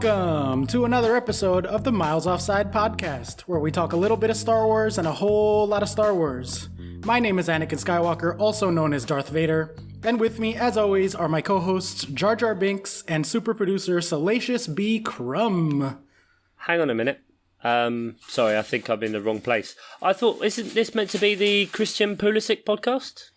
Welcome to another episode of the Miles Offside podcast, where we talk a little bit of Star Wars and a whole lot of Star Wars. My name is Anakin Skywalker, also known as Darth Vader, and with me, as always, are my co-hosts Jar Jar Binks and super producer Salacious B. Crumb. Hang on a minute. Sorry, I think I'm in the wrong place. I thought, isn't this meant to be the Christian Pulisic podcast?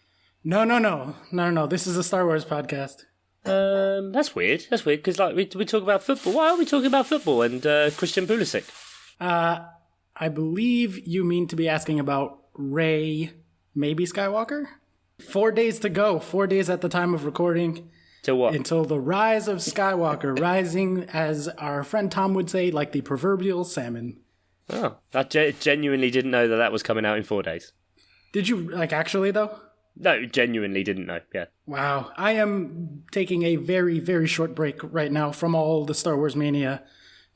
No. This is a Star Wars podcast. That's weird, because like we talk about football. Why are we talking about football and Christian Pulisic? I believe you mean to be asking about Rey, maybe Skywalker? 4 days to go, 4 days at the time of recording. To what? Until the rise of Skywalker, rising, as our friend Tom would say, like the proverbial salmon. Oh, I genuinely didn't know that was coming out in 4 days. Did you, actually, though? No, genuinely didn't know, yeah. Wow. I am taking a very, very short break right now from all the Star Wars mania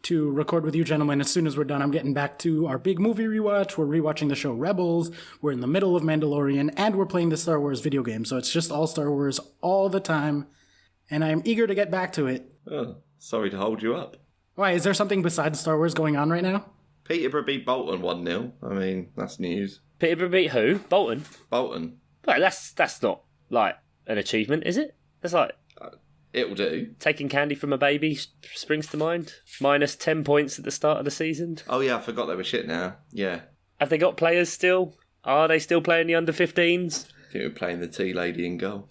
to record with you gentlemen. As soon as we're done, I'm getting back to our big movie rewatch. We're rewatching the show Rebels. We're in the middle of Mandalorian, and we're playing the Star Wars video game. So it's just all Star Wars all the time, and I'm eager to get back to it. Oh, sorry to hold you up. Why, is there something besides Star Wars going on right now? Peterborough beat Bolton 1-0. I mean, that's news. Peterborough beat who? Bolton? Bolton. Right, that's not, like, an achievement, is it? That's like... It'll do. Taking candy from a baby springs to mind. Minus 10 points at the start of the season. Oh, yeah, I forgot they were shit now. Yeah. Have they got players still? Are they still playing the under-15s? I think we're playing the tea lady in goal.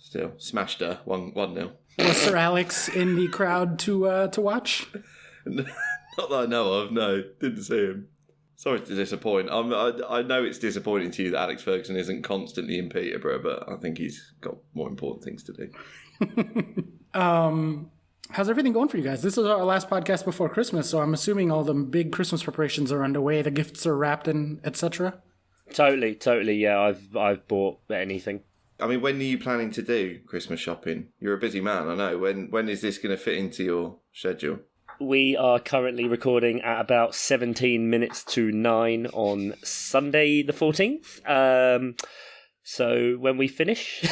Still, smashed her, 1-0. Was Sir Alex in the crowd to watch? Not that I know of, no. Didn't see him. Sorry to disappoint. I know it's disappointing to you that Alex Ferguson isn't constantly in Peterborough, but I think he's got more important things to do. How's everything going for you guys? This is our last podcast before Christmas, so I'm assuming all the big Christmas preparations are underway, the gifts are wrapped and etc. Totally, yeah. I've bought anything. I mean, when are you planning to do Christmas shopping? You're a busy man, I know. When is this going to fit into your schedule? We are currently recording at about 17 minutes to 9 on Sunday the 14th. So when we finish,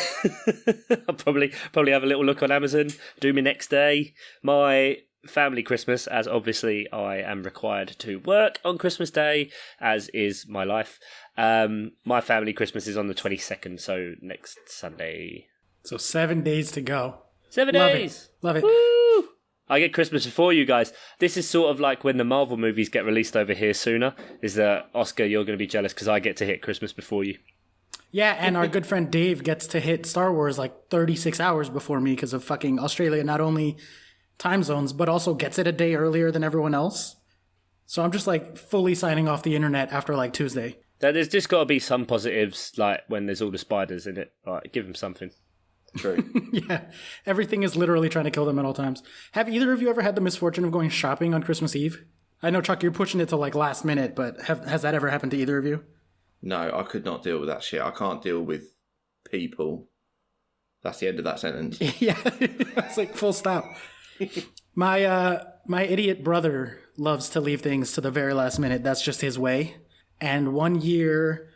I'll probably have a little look on Amazon, do my next day. My family Christmas, as obviously I am required to work on Christmas Day, as is my life. My family Christmas is on the 22nd, so next Sunday. So 7 days to go. 7 days! Love it. Woo! I get Christmas before you guys. This is sort of like when the Marvel movies get released over here sooner. Is that, Oscar, you're going to be jealous because I get to hit Christmas before you. Yeah, and our good friend Dave gets to hit Star Wars like 36 hours before me because of fucking Australia, not only time zones, but also gets it a day earlier than everyone else. So I'm just like fully signing off the internet after like Tuesday. There's just got to be some positives, like when there's all the spiders in it. Like, give them something. True. Yeah, everything is literally trying to kill them at all times. Have either of you ever had the misfortune of going shopping on Christmas Eve? I know, Chuck, you're pushing it to like last minute, but has that ever happened to either of you? No, I could not deal with that shit. I can't deal with people. That's the end of that sentence. Yeah, it's like full stop. My idiot brother loves to leave things to the very last minute. That's just his way. And one year,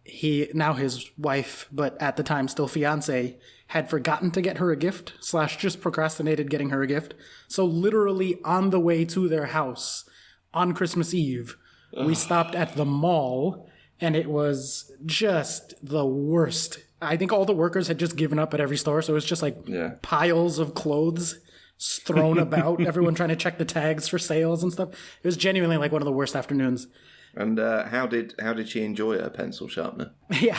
his wife, but at the time still fiance, had forgotten to get her a gift, / just procrastinated getting her a gift. So literally on the way to their house on Christmas Eve, we stopped at the mall, and it was just the worst. I think all the workers had just given up at every store, so it was just like piles of clothes thrown about, everyone trying to check the tags for sales and stuff. It was genuinely like one of the worst afternoons. And how did she enjoy her pencil sharpener? Yeah.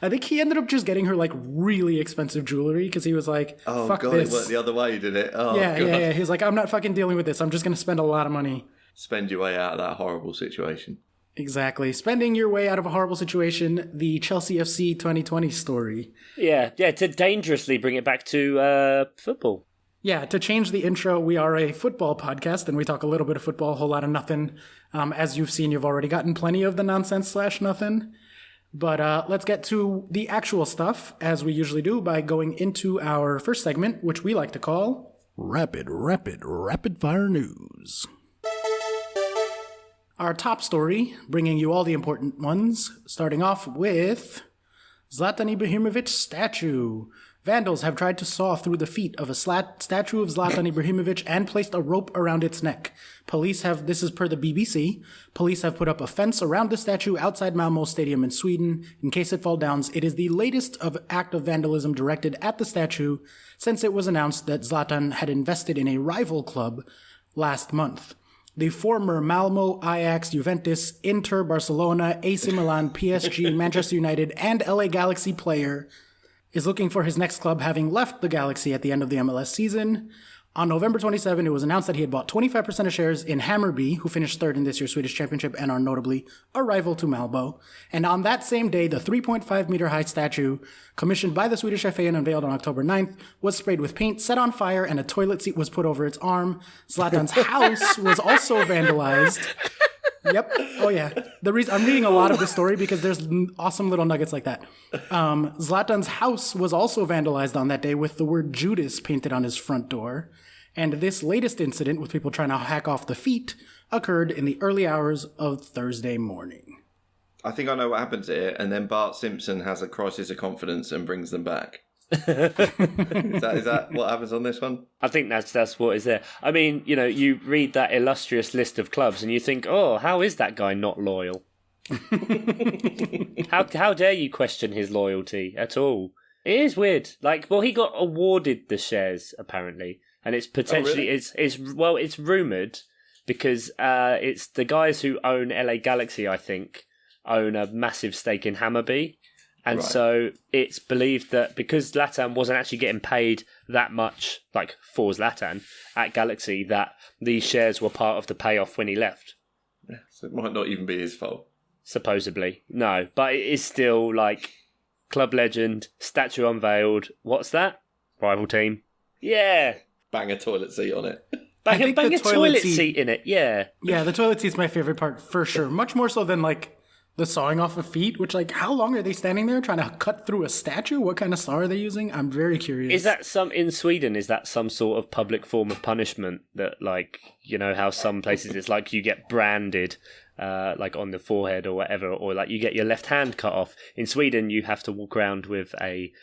I think he ended up just getting her like really expensive jewelry because he was like, oh, fuck God, this. It worked the other way, did it? Oh, yeah, God. yeah. He was like, I'm not fucking dealing with this. I'm just going to spend a lot of money. Spend your way out of that horrible situation. Exactly. Spending your way out of a horrible situation, the Chelsea FC 2020 story. Yeah, to dangerously bring it back to football. Yeah, to change the intro, we are a football podcast, and we talk a little bit of football, a whole lot of nothing. As you've seen, you've already gotten plenty of the nonsense / nothing. But let's get to the actual stuff, as we usually do, by going into our first segment, which we like to call Rapid Fire News. Our top story, bringing you all the important ones, starting off with Zlatan Ibrahimovic statue. Vandals have tried to saw through the feet of a statue of Zlatan Ibrahimovic and placed a rope around its neck. This is per the BBC, police have put up a fence around the statue outside Malmö Stadium in Sweden in case it falls down. It is the latest act of vandalism directed at the statue since it was announced that Zlatan had invested in a rival club last month. The former Malmo, Ajax, Juventus, Inter, Barcelona, AC Milan, PSG, Manchester United, and LA Galaxy player is looking for his next club, having left the Galaxy at the end of the MLS season. On November 27, it was announced that he had bought 25% of shares in Hammarby, who finished third in this year's Swedish Championship and are notably a rival to Malmo. And on that same day, the 3.5-meter-high statue, commissioned by the Swedish FA and unveiled on October 9th, was sprayed with paint, set on fire, and a toilet seat was put over its arm. Zlatan's house was also vandalized. Yep. Oh, yeah. The reason I'm reading a lot of this story because there's awesome little nuggets like that. Zlatan's house was also vandalized on that day with the word Judas painted on his front door. And this latest incident with people trying to hack off the feet occurred in the early hours of Thursday morning. I think I know what happens here, and then Bart Simpson has a crisis of confidence and brings them back. Is that what happens on this one? I think that's what is there. I mean, you read that illustrious list of clubs and you think, oh, how is that guy not loyal? How dare you question his loyalty at all? It is weird. He got awarded the shares apparently, and it's potentially it's rumored because it's the guys who own LA Galaxy, I think, own a massive stake in Hammarby. And so it's believed that because Zlatan wasn't actually getting paid that much, for Zlatan at Galaxy, that these shares were part of the payoff when he left. Yeah, so it might not even be his fault. Supposedly. No, but it is still club legend, statue unveiled. What's that? Rival team. Yeah. Bang a toilet seat on it. Bang a toilet seat in it, yeah. Yeah, the toilet seat's my favorite part for sure. Much more so than the sawing off of feet, which how long are they standing there trying to cut through a statue? What kind of saw are they using? I'm very curious. Is that in Sweden, is that some sort of public form of punishment that how some places it's you get branded on the forehead or whatever, or you get your left hand cut off. In Sweden, you have to walk around with a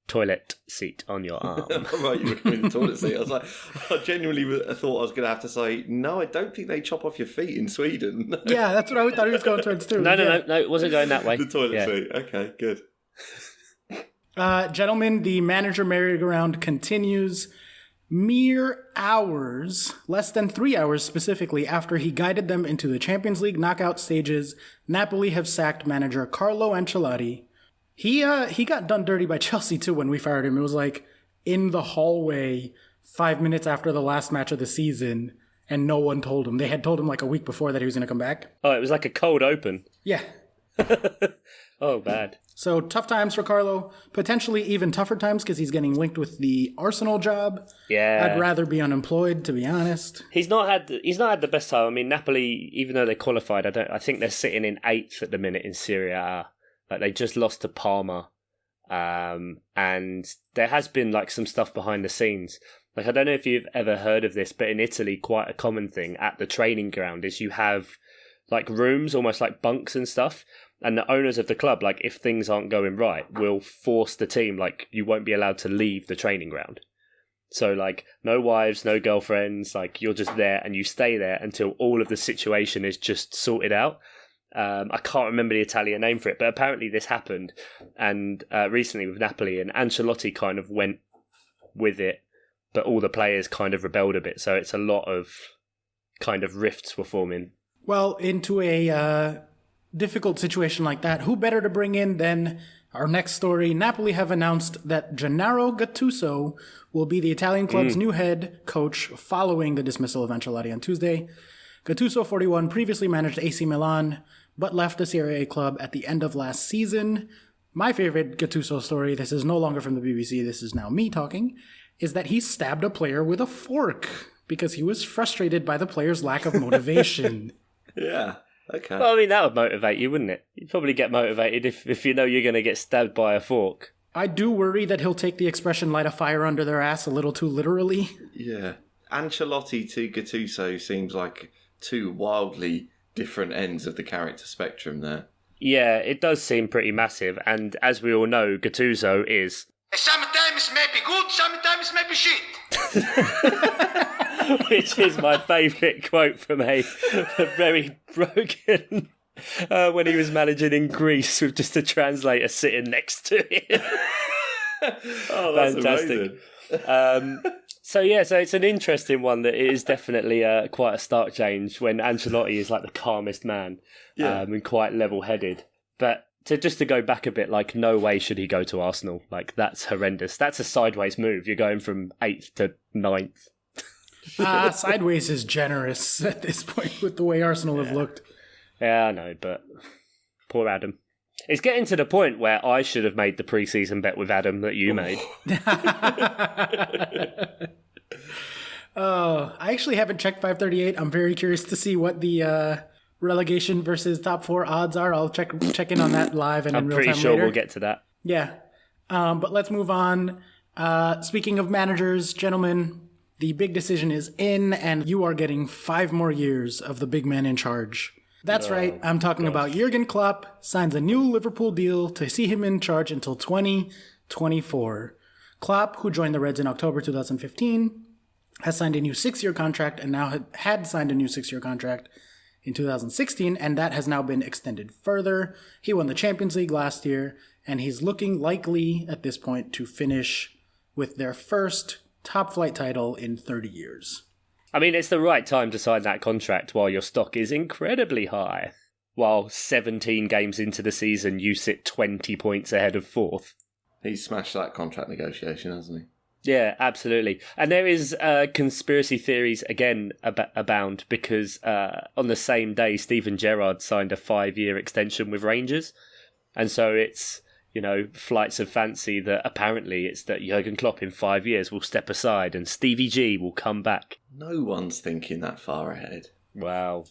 toilet seat on your arm. Right, you were in the toilet seat. I genuinely thought I was going to have to say, no, I don't think they chop off your feet in Sweden. Yeah, that's what I thought he was going towards too. No, it wasn't going that way. The toilet seat. Okay, good. Gentlemen, the manager merry-go-round continues. Mere hours, less than 3 hours specifically, after he guided them into the Champions League knockout stages, Napoli have sacked manager Carlo Ancelotti. He got done dirty by Chelsea too when we fired him. It was in the hallway 5 minutes after the last match of the season, and no one told him. They had told him a week before that he was going to come back. Oh, it was like a cold open. Yeah. Oh, bad. So tough times for Carlo. Potentially even tougher times because he's getting linked with the Arsenal job. Yeah. I'd rather be unemployed, to be honest. He's not had the best time. I mean, Napoli, even though they qualified, I think they're sitting in 8th at the minute in Serie A. They just lost to Parma. And there has been some stuff behind the scenes. I don't know if you've ever heard of this, but in Italy, quite a common thing at the training ground is you have rooms, almost like bunks and stuff. And the owners of the club, if things aren't going right, will force the team, you won't be allowed to leave the training ground. So, no wives, no girlfriends, you're just there and you stay there until all of the situation is just sorted out. I can't remember the Italian name for it, but apparently this happened and recently with Napoli, and Ancelotti kind of went with it, but all the players kind of rebelled a bit. So it's a lot of kind of rifts were forming. Well, into a difficult situation like that, who better to bring in than our next story? Napoli have announced that Gennaro Gattuso will be the Italian club's new head coach following the dismissal of Ancelotti on Tuesday. Gattuso, 41, previously managed AC Milan, but left the Serie A club at the end of last season. My favorite Gattuso story, this is no longer from the BBC, this is now me talking, is that he stabbed a player with a fork because he was frustrated by the player's lack of motivation. Yeah. Okay. Well, I mean, that would motivate you, wouldn't it? You'd probably get motivated if you know you're going to get stabbed by a fork. I do worry that he'll take the expression light a fire under their ass a little too literally. Yeah. Ancelotti to Gattuso seems like two wildly different ends of the character spectrum there. Yeah, it does seem pretty massive. And as we all know, Gattuso is... Sometimes Sometimes maybe good, sometimes maybe shit. Which is my favourite quote from a very broken when he was managing in Greece with just a translator sitting next to him. Oh, that's Fantastic. amazing. So it's an interesting one that it is definitely quite a stark change when Ancelotti is like the calmest man and quite level-headed. But to go back a bit, like, no way should he go to Arsenal. Like, that's horrendous. That's a sideways move. You're going from 8th to 9th. Sideways is generous at this point with the way Arsenal have looked. Yeah, I know, but poor Adam. It's getting to the point where I should have made the pre-season bet with Adam that you made. I actually haven't checked 538. I'm very curious to see what the relegation versus top 4 odds are. I'll check in on that live and in real time I'm pretty sure later. we'll get to that. Yeah. But let's move on. Speaking of managers, gentlemen, the big decision is in, and you are getting 5 more years of the big man in charge. That's right. I'm talking about Jurgen Klopp signs a new Liverpool deal to see him in charge until 2024. Klopp, who joined the Reds in October 2015, has signed a new 6-year contract and now had signed a new 6-year contract in 2016, and that has now been extended further. He won the Champions League last year, and he's looking likely at this point to finish with their first top-flight title in 30 years. I mean, it's the right time to sign that contract while your stock is incredibly high. While 17 games into the season, you sit 20 points ahead of 4th. He's smashed that contract negotiation, hasn't he? Yeah, absolutely. And there is conspiracy theories, again, abound, because on the same day, Steven Gerrard signed a 5-year extension with Rangers. And so it's, flights of fancy that apparently it's that Jurgen Klopp in 5 years will step aside and Stevie G will come back. No one's thinking that far ahead. Well,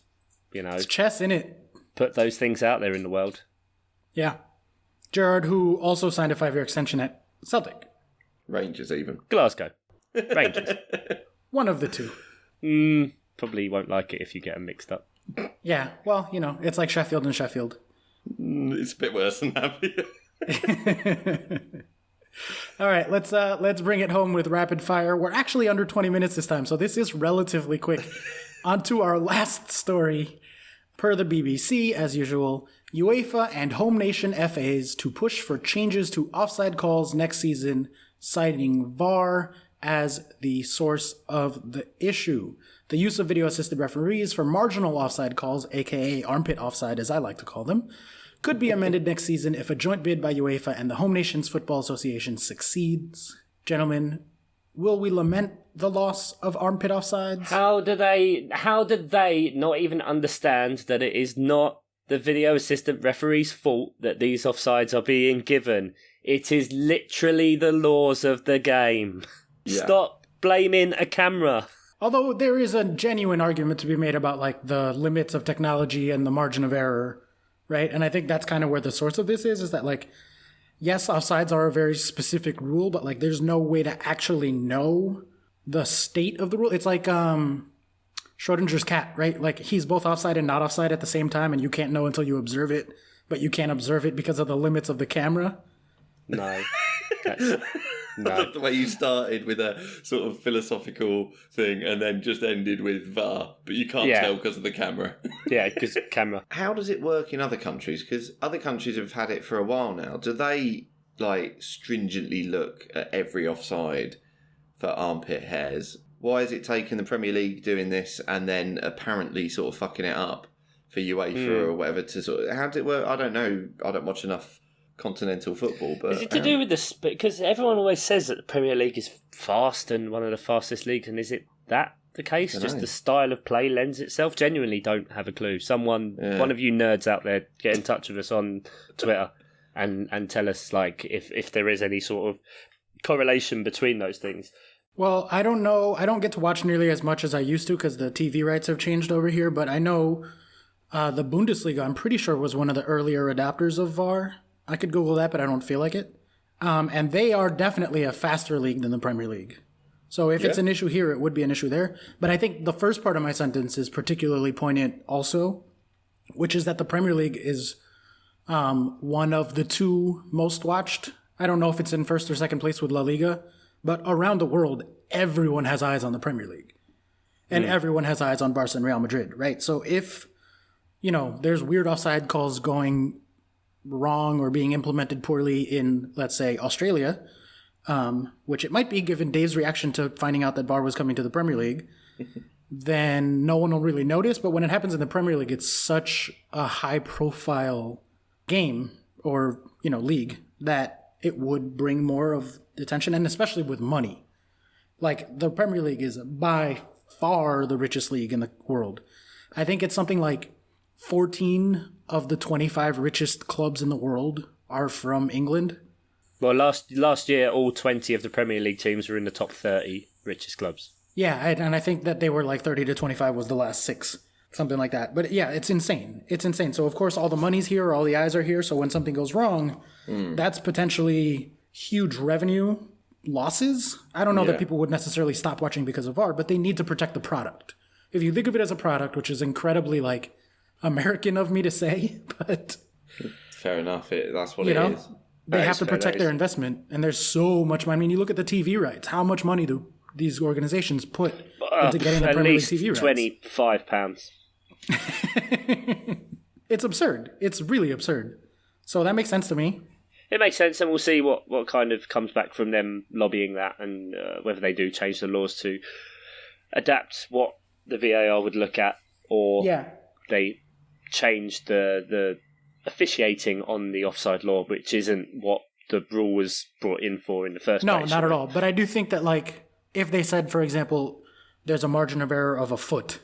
It's chess, innit? Put those things out there in the world. Yeah. Gerrard, who also signed a 5-year extension at Celtic. Rangers, even. Glasgow. Rangers. One of the two. Probably won't like it if you get them mixed up. Yeah, well, it's like Sheffield and Sheffield. It's a bit worse than that. All right, let's bring it home with rapid fire. We're actually under 20 minutes this time, so this is relatively quick. On to our last story. Per the BBC, as usual, UEFA and home nation FAs to push for changes to offside calls next season, citing VAR as the source of the issue. The use of video-assisted referees for marginal offside calls, aka armpit offside as I like to call them, could be amended next season if a joint bid by UEFA and the Home Nations Football Association succeeds. Gentlemen, will we lament the loss of armpit offsides? How did they not even understand that it is not the video assistant referee's fault that these offsides are being given? It is literally the laws of the game. Yeah. Stop blaming a camera. Although there is a genuine argument to be made about the limits of technology and the margin of error, right? And I think that's kind of where the source of this is that yes, offsides are a very specific rule, but there's no way to actually know the state of the rule. It's like Schrodinger's cat, right? He's both offside and not offside at the same time, and you can't know until you observe it, but you can't observe it because of the limits of the camera. No. No. I love the way you started with a sort of philosophical thing and then just ended with VAR, but you can't tell because of the camera. Yeah, because camera. How does it work in other countries? Because other countries have had it for a while now. Do they stringently look at every offside for armpit hairs? Why is it taking the Premier League doing this and then apparently sort of fucking it up for UEFA or whatever to sort of... How does it work? I don't know. I don't watch enough continental football, but... Is it to do with this? Because everyone always says that the Premier League is fast and one of the fastest leagues, and is it that the case? Just the style of play lends itself? Genuinely don't have a clue. One of you nerds out there, get in touch with us on Twitter and tell us if there is any sort of correlation between those things. Well, I don't know. I don't get to watch nearly as much as I used to because the TV rights have changed over here, but I know the Bundesliga, I'm pretty sure, was one of the earlier adapters of VAR. I could Google that, but I don't feel like it. And they are definitely a faster league than the Premier League. So if it's an issue here, it would be an issue there. But I think the first part of my sentence is particularly poignant also, which is that the Premier League is one of the 2 most watched I don't know if it's in first or second place with La Liga, but around the world, everyone has eyes on the Premier League. And everyone has eyes on Barca and Real Madrid, right? So if, there's weird offside calls going wrong or being implemented poorly in, let's say, Australia, which it might be given Dave's reaction to finding out that VAR was coming to the Premier League, then no one will really notice. But when it happens in the Premier League, it's such a high-profile game or, league that it would bring more of attention, and especially with money. Like, the Premier League is by far the richest league in the world. I think it's something like 14 of the 25 richest clubs in the world are from England. Well, last year, all 20 of the Premier League teams were in the top 30 richest clubs. Yeah, and I think that they were like 30 to 25 was the last 6, something like that. But yeah, it's insane. It's insane. So, of course, all the money's here, all the eyes are here. So when something goes wrong, that's potentially huge revenue losses. I don't know that people would necessarily stop watching because of VAR, but they need to protect the product. If you think of it as a product, which is incredibly, like, American of me to say, but... Fair enough. That's what it is. They have to protect their investment, and there's so much money. I mean, you look at the TV rights. How much money do these organizations put into getting the Premier League TV rights? £25. It's absurd. It's really absurd. So that makes sense to me. It makes sense, and we'll see what kind of comes back from them lobbying that, and whether they do change the laws to adapt what the VAR would look at, or they change the officiating on the offside law, which isn't what the rule was brought in for in the first place. No, not at all. But I do think that, like, if they said, for example, there's a margin of error of a foot,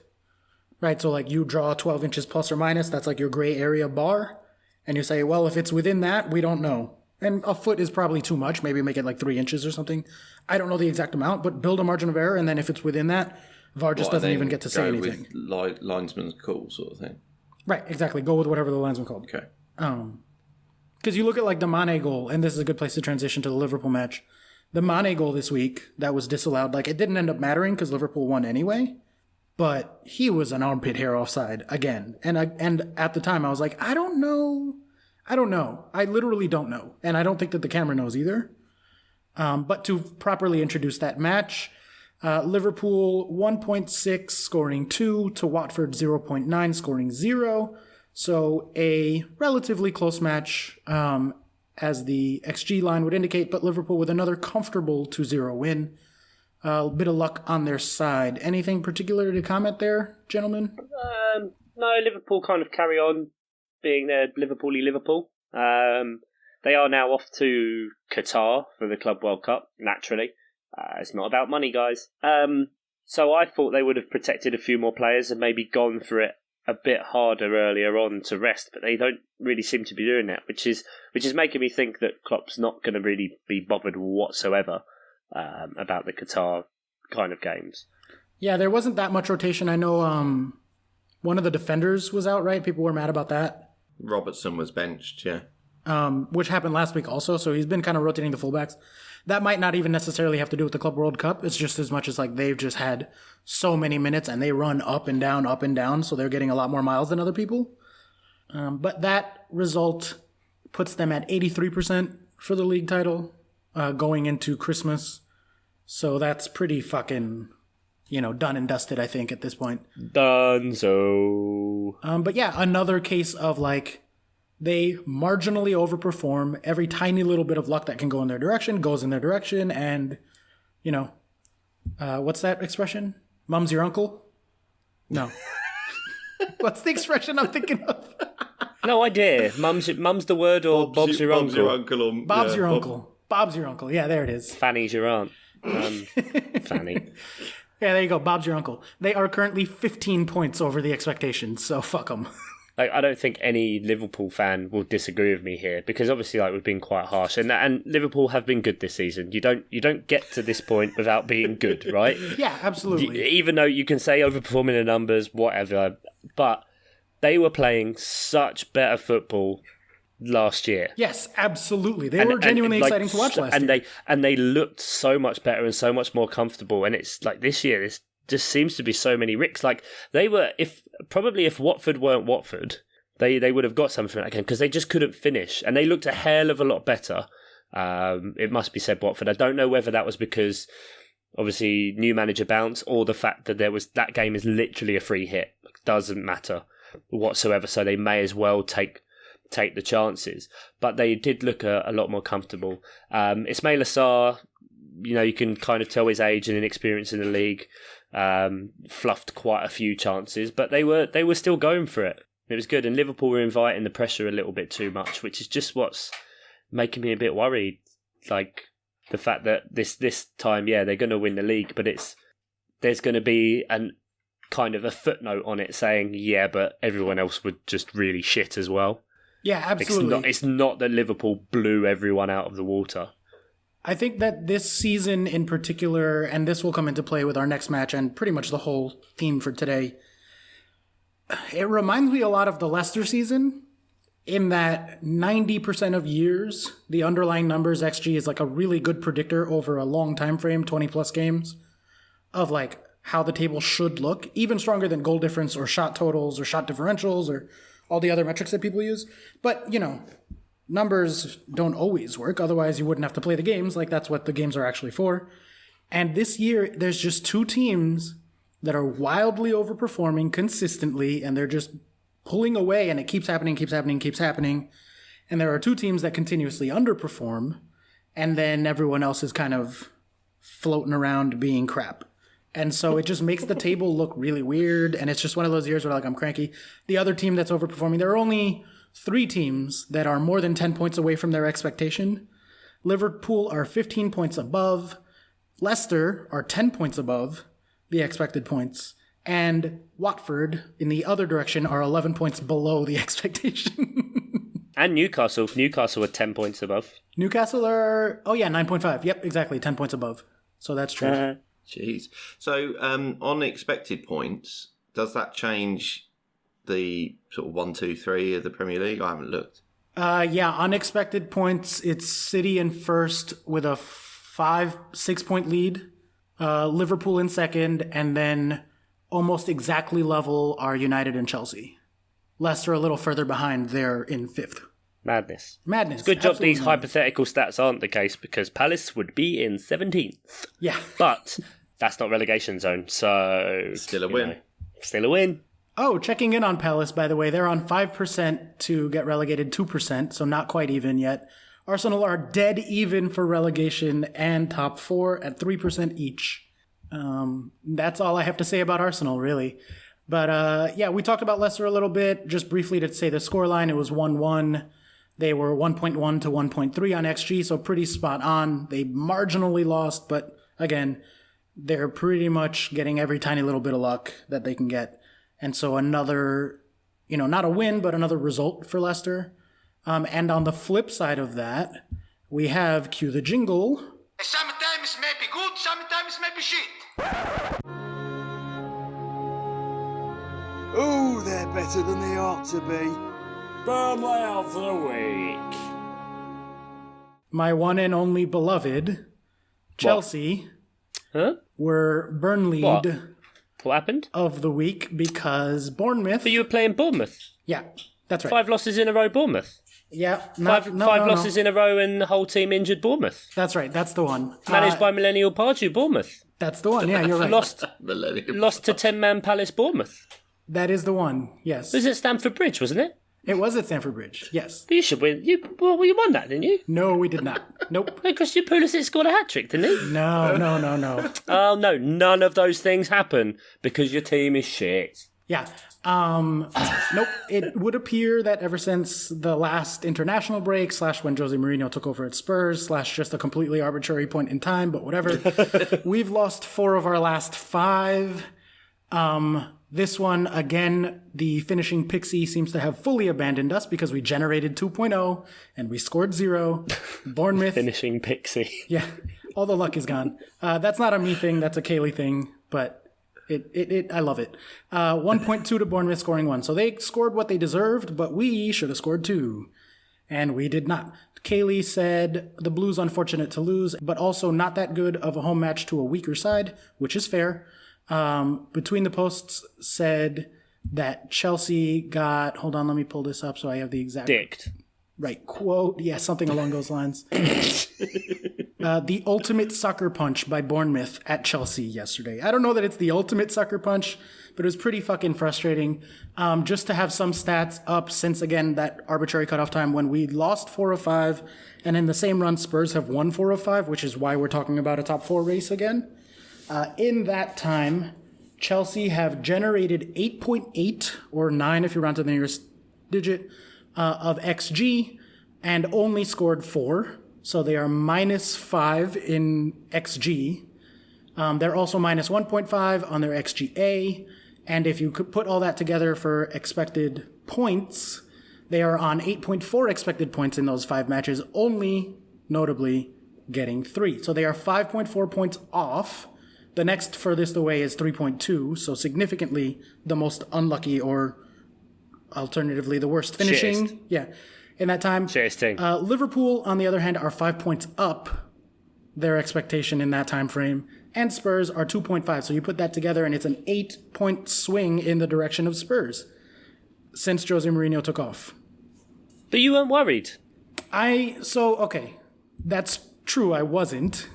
right? So, like, you draw 12 inches plus or minus, that's like your gray area bar, and you say, well, if it's within that, we don't know. And a foot is probably too much. Maybe make it like 3 inches or something. I don't know the exact amount, but build a margin of error, and then if it's within that, VAR just doesn't even get to say anything. With linesman's call sort of thing. Right, exactly. Go with whatever the linesman called. Okay. Because you look at, like, the Mane goal, and this is a good place to transition to the Liverpool match. The Mane goal this week that was disallowed, like, it didn't end up mattering because Liverpool won anyway, but he was an armpit hair offside again. And at the time, I was like, I don't know. I literally don't know. And I don't think that the camera knows either. But to properly introduce that match, Liverpool 1.6 scoring 2 to Watford 0.9 scoring 0. So a relatively close match, as the XG line would indicate, but Liverpool with another comfortable 2-0 win. A bit of luck on their side. Anything particular to comment there, gentlemen? No, Liverpool kind of carry on being their Liverpool-y Liverpool. They are now off to Qatar for the Club World Cup, naturally. It's not about money, guys. So I thought they would have protected a few more players and maybe gone for it a bit harder earlier on to rest, but they don't really seem to be doing that, which is making me think that Klopp's not going to really be bothered whatsoever about the Qatar kind of games. Yeah, there wasn't that much rotation. I know one of the defenders was out, right? People were mad about that. Robertson was benched, yeah. Which happened last week also, so he's been kind of rotating the fullbacks. That might not even necessarily have to do with the Club World Cup. It's just as much as, like, they've just had so many minutes and they run up and down, so they're getting a lot more miles than other people. But that result puts them at 83% for the league title going into Christmas. So that's pretty fucking, done and dusted, I think, at this point. Dunzo. But yeah, another case of, like, they marginally overperform. Every tiny little bit of luck that can go in their direction goes in their direction. And, what's that expression? Mum's your uncle? No. What's the expression I'm thinking of? No idea. Mum's the word, or Bob's your uncle? Bob's your uncle. Bob's your uncle. Yeah, there it is. Fanny's your aunt. Fanny. Yeah, there you go. Bob's your uncle. They are currently 15 points over the expectations, so fuck them. Like, I don't think any Liverpool fan will disagree with me here, because obviously, like, we've been quite harsh, and Liverpool have been good this season. You don't get to this point without being good, right? Yeah, absolutely. Even though you can say overperforming the numbers, whatever, but they were playing such better football last year. Yes, absolutely. They were genuinely exciting to watch last year. And they looked so much better and so much more comfortable. And it's like this year, this just seems to be so many ricks. Like, they were, if Watford weren't Watford, they would have got something from that game, because they just couldn't finish. And they looked a hell of a lot better It must be said Watford. I don't know whether that was because obviously new manager bounce or the fact that that game is literally a free hit. It doesn't matter whatsoever, so they may as well take the chances. But they did look a lot more comfortable. Ismail Assar, you can kind of tell his age and inexperience in the league, fluffed quite a few chances, but they were still going for it. It was good, and Liverpool were inviting the pressure a little bit too much, which is just what's making me a bit worried. Like the fact that this time, they're going to win the league, but there's going to be an kind of a footnote on it saying, but everyone else were just really shit as well. Yeah, absolutely. It's not that Liverpool blew everyone out of the water. I think that this season in particular, and this will come into play with our next match and pretty much the whole theme for today, it reminds me a lot of the Leicester season in that 90% of years, the underlying numbers, XG, is like a really good predictor over a long time frame, 20 plus games, of like how the table should look, even stronger than goal difference or shot totals or shot differentials or all the other metrics that people use. But, numbers don't always work. Otherwise, you wouldn't have to play the games. Like, that's what the games are actually for. And this year, there's just two teams that are wildly overperforming consistently, and they're just pulling away, and it keeps happening. And there are two teams that continuously underperform, and then everyone else is kind of floating around being crap. And so it just makes the table look really weird, and it's just one of those years where, like, I'm cranky. The other team that's overperforming, there are only 3 teams that are more than 10 points away from their expectation. Liverpool are 15 points above. Leicester are 10 points above the expected points. And Watford, in the other direction, are 11 points below the expectation. And Newcastle are 10 points above. Newcastle are, 9.5. Yep, exactly, 10 points above. So that's true. Jeez. So on expected points, does that change the sort of 1, 2, 3 of the Premier League? I haven't looked. Unexpected points, it's City in first with a 5-6 point lead. Liverpool in second, and then almost exactly level are United and Chelsea. Leicester a little further behind, they're in fifth. Madness. It's good job these madness. Hypothetical stats aren't the case, because Palace would be in 17th. Yeah. But that's not relegation zone, so... Still a win. Still a win. Oh, checking in on Palace, by the way, they're on 5% to get relegated 2%, so not quite even yet. Arsenal are dead even for relegation and top 4 at 3% each. That's all I have to say about Arsenal, really. But we talked about Leicester a little bit. Just briefly to say the scoreline, it was 1-1. They were 1.1 to 1.3 on XG, so pretty spot on. They marginally lost, but again, they're pretty much getting every tiny little bit of luck that they can get. And so another, not a win, but another result for Leicester. And on the flip side of that, we have, cue the jingle. Sometimes may be good, sometimes may be shit. Oh, they're better than they ought to be. Burnley of the week. My one and only beloved, Chelsea, were Burnley What happened? of the week because Bournemouth... But you were playing Bournemouth. Yeah, that's right. 5 losses in a row, Bournemouth. Yeah. Five losses in a row and the whole team injured Bournemouth. That's right, that's the one. Managed by Millennial Pardew, Bournemouth. That's the one, yeah, you're right. Lost to 10-man Palace, Bournemouth. That is the one, yes. It was at Stamford Bridge, wasn't it? It was at Stamford Bridge, yes. You should win. You won that, didn't you? No, we did not. Nope. Because Pulisic scored a hat-trick, didn't he? No. Oh, no, none of those things happen because your team is shit. Yeah. Nope. It would appear that ever since the last international break / when Jose Mourinho took over at Spurs / just a completely arbitrary point in time, but whatever, we've lost 4 of our last 5. This one, again, the finishing pixie seems to have fully abandoned us because we generated 2.0 and we scored 0. Bournemouth. Finishing pixie. Yeah. All the luck is gone. That's not a me thing. That's a Kaylee thing, but I love it. 1.2 to Bournemouth scoring 1. So they scored what they deserved, but we should have scored 2. And we did not. Kaylee said the Blues unfortunate to lose, but also not that good of a home match to a weaker side, which is fair. Between the Posts said that Chelsea got, hold on, let me pull this up so I have the exact. Dicked. Right, quote, yeah, something along those lines. The ultimate sucker punch by Bournemouth at Chelsea yesterday. I don't know that it's the ultimate sucker punch, but it was pretty fucking frustrating. Just to have some stats up since, again, that arbitrary cutoff time when we lost 4 of 5, and in the same run, Spurs have won 4 of 5, which is why we're talking about a top 4 race again. In that time, Chelsea have generated 8.8, or 9 if you round to the nearest digit, of XG, and only scored 4. So they are -5 in XG. They're also minus 1.5 on their XGA. And if you could put all that together for expected points, they are on 8.4 expected points in those 5 matches, only notably getting 3. So they are 5.4 points off. The next furthest away is 3.2, so significantly the most unlucky, or alternatively the worst finishing. Shittest. Yeah, in that time. Cheers, team. Liverpool, on the other hand, are 5 points up their expectation in that time frame, and Spurs are 2.5. So you put that together, and it's an 8-point swing in the direction of Spurs since Jose Mourinho took off. But you weren't worried. Okay, that's true. I wasn't,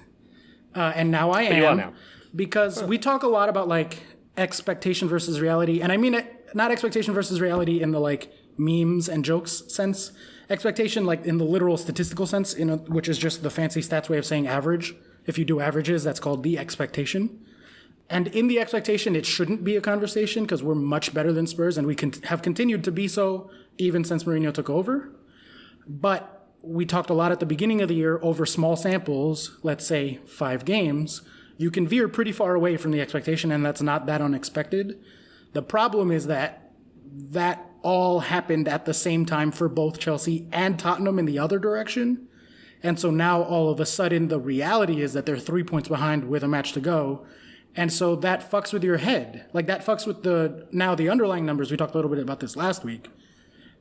and now I am. But you are now. Because we talk a lot about like expectation versus reality, and I mean it, not expectation versus reality in the like memes and jokes sense. Expectation like in the literal statistical sense, which is just the fancy stats way of saying average. If you do averages, that's called the expectation. And in the expectation, it shouldn't be a conversation because we're much better than Spurs, and we have continued to be so even since Mourinho took over. But we talked a lot at the beginning of the year over small samples, let's say 5 games. You can veer pretty far away from the expectation, and that's not that unexpected. The problem is that all happened at the same time for both Chelsea and Tottenham in the other direction. And so now all of a sudden the reality is that they're 3 points behind with a match to go. And so that fucks with your head. Like that fucks with the underlying numbers. We talked a little bit about this last week.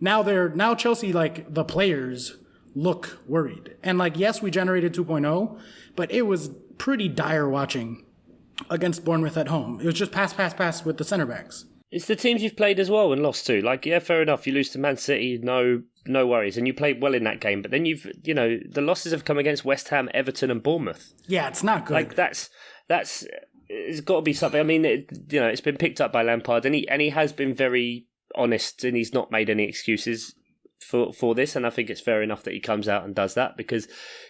Now Chelsea, like the players look worried. And like, yes, we generated 2.0, but it was pretty dire watching against Bournemouth at home. It was just pass with the center backs. It's the teams you've played as well and lost to. Like, yeah, fair enough. You lose to Man City, no worries. And you played well in that game. But then the losses have come against West Ham, Everton and Bournemouth. Yeah, it's not good. Like, that's it's got to be something. I mean, it's been picked up by Lampard and he has been very honest and he's not made any excuses for this. And I think it's fair enough that he comes out and does that because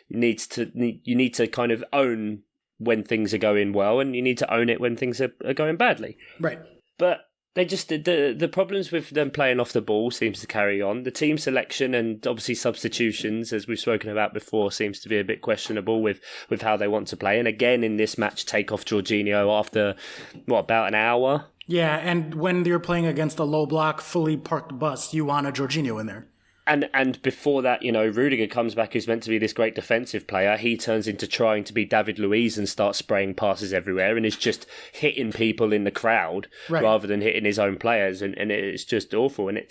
you need to kind of own when things are going well and you need to own it when things are going badly. Right. But they just the problems with them playing off the ball seems to carry on. The team selection and obviously substitutions, as we've spoken about before, seems to be a bit questionable with how they want to play. And again, in this match, take off Jorginho after about an hour. Yeah, and when you're playing against a low block, fully parked bus, you want a Jorginho in there. And before that, Rudiger comes back, who's meant to be this great defensive player. He turns into trying to be David Luiz and starts spraying passes everywhere and is just hitting people in the crowd rather than hitting his own players. And it's just awful. And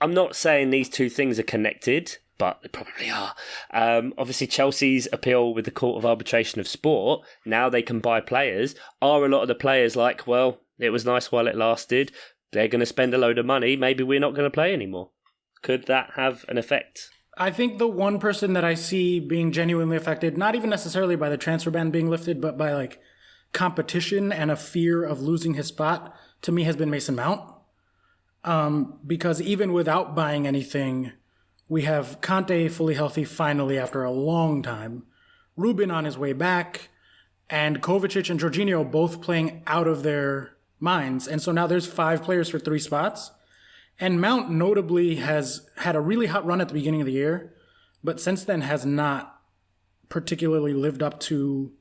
I'm not saying these two things are connected, but they probably are. Obviously, Chelsea's appeal with the Court of Arbitration of Sport, now they can buy players. Are a lot of the players like, well, it was nice while it lasted. They're going to spend a load of money. Maybe we're not going to play anymore. Could that have an effect? I think the one person that I see being genuinely affected, not even necessarily by the transfer ban being lifted, but by like competition and a fear of losing his spot, to me has been Mason Mount. Because even without buying anything, we have Conte fully healthy finally after a long time, Ruben on his way back, and Kovacic and Jorginho both playing out of their minds. And so now there's 5 players for 3 spots. And Mount notably has had a really hot run at the beginning of the year, but since then has not particularly lived up to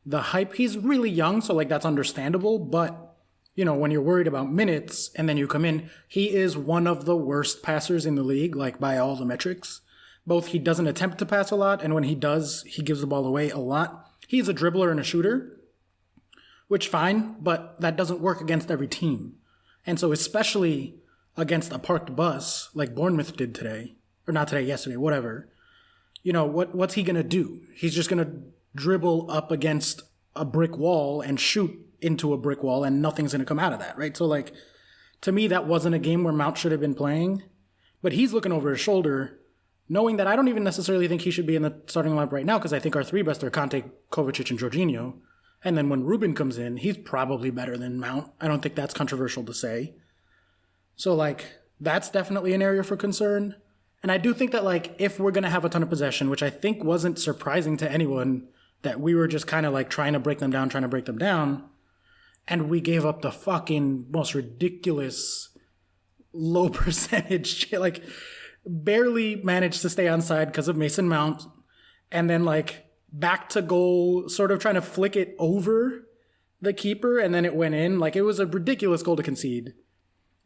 the hype. He's really young, so like that's understandable, but when you're worried about minutes and then you come in, he is one of the worst passers in the league, like by all the metrics. Both he doesn't attempt to pass a lot, and when he does, he gives the ball away a lot. He's a dribbler and a shooter, which fine, but that doesn't work against every team. And so especially against a parked bus like Bournemouth did today, or not today, yesterday, whatever, what's he going to do? He's just going to dribble up against a brick wall and shoot into a brick wall and nothing's going to come out of that, right? So like, to me, that wasn't a game where Mount should have been playing, but he's looking over his shoulder knowing that I don't even necessarily think he should be in the starting lineup right now because I think our three best are Conte, Kovacic, and Jorginho. And then when Ruben comes in, he's probably better than Mount. I don't think that's controversial to say. So, like, that's definitely an area for concern. And I do think that, like, if we're going to have a ton of possession, which I think wasn't surprising to anyone, that we were just kind of, like, trying to break them down, and we gave up the fucking most ridiculous low percentage, like, barely managed to stay onside because of Mason Mount, and then, like, back to goal, sort of trying to flick it over the keeper, and then it went in. Like, it was a ridiculous goal to concede.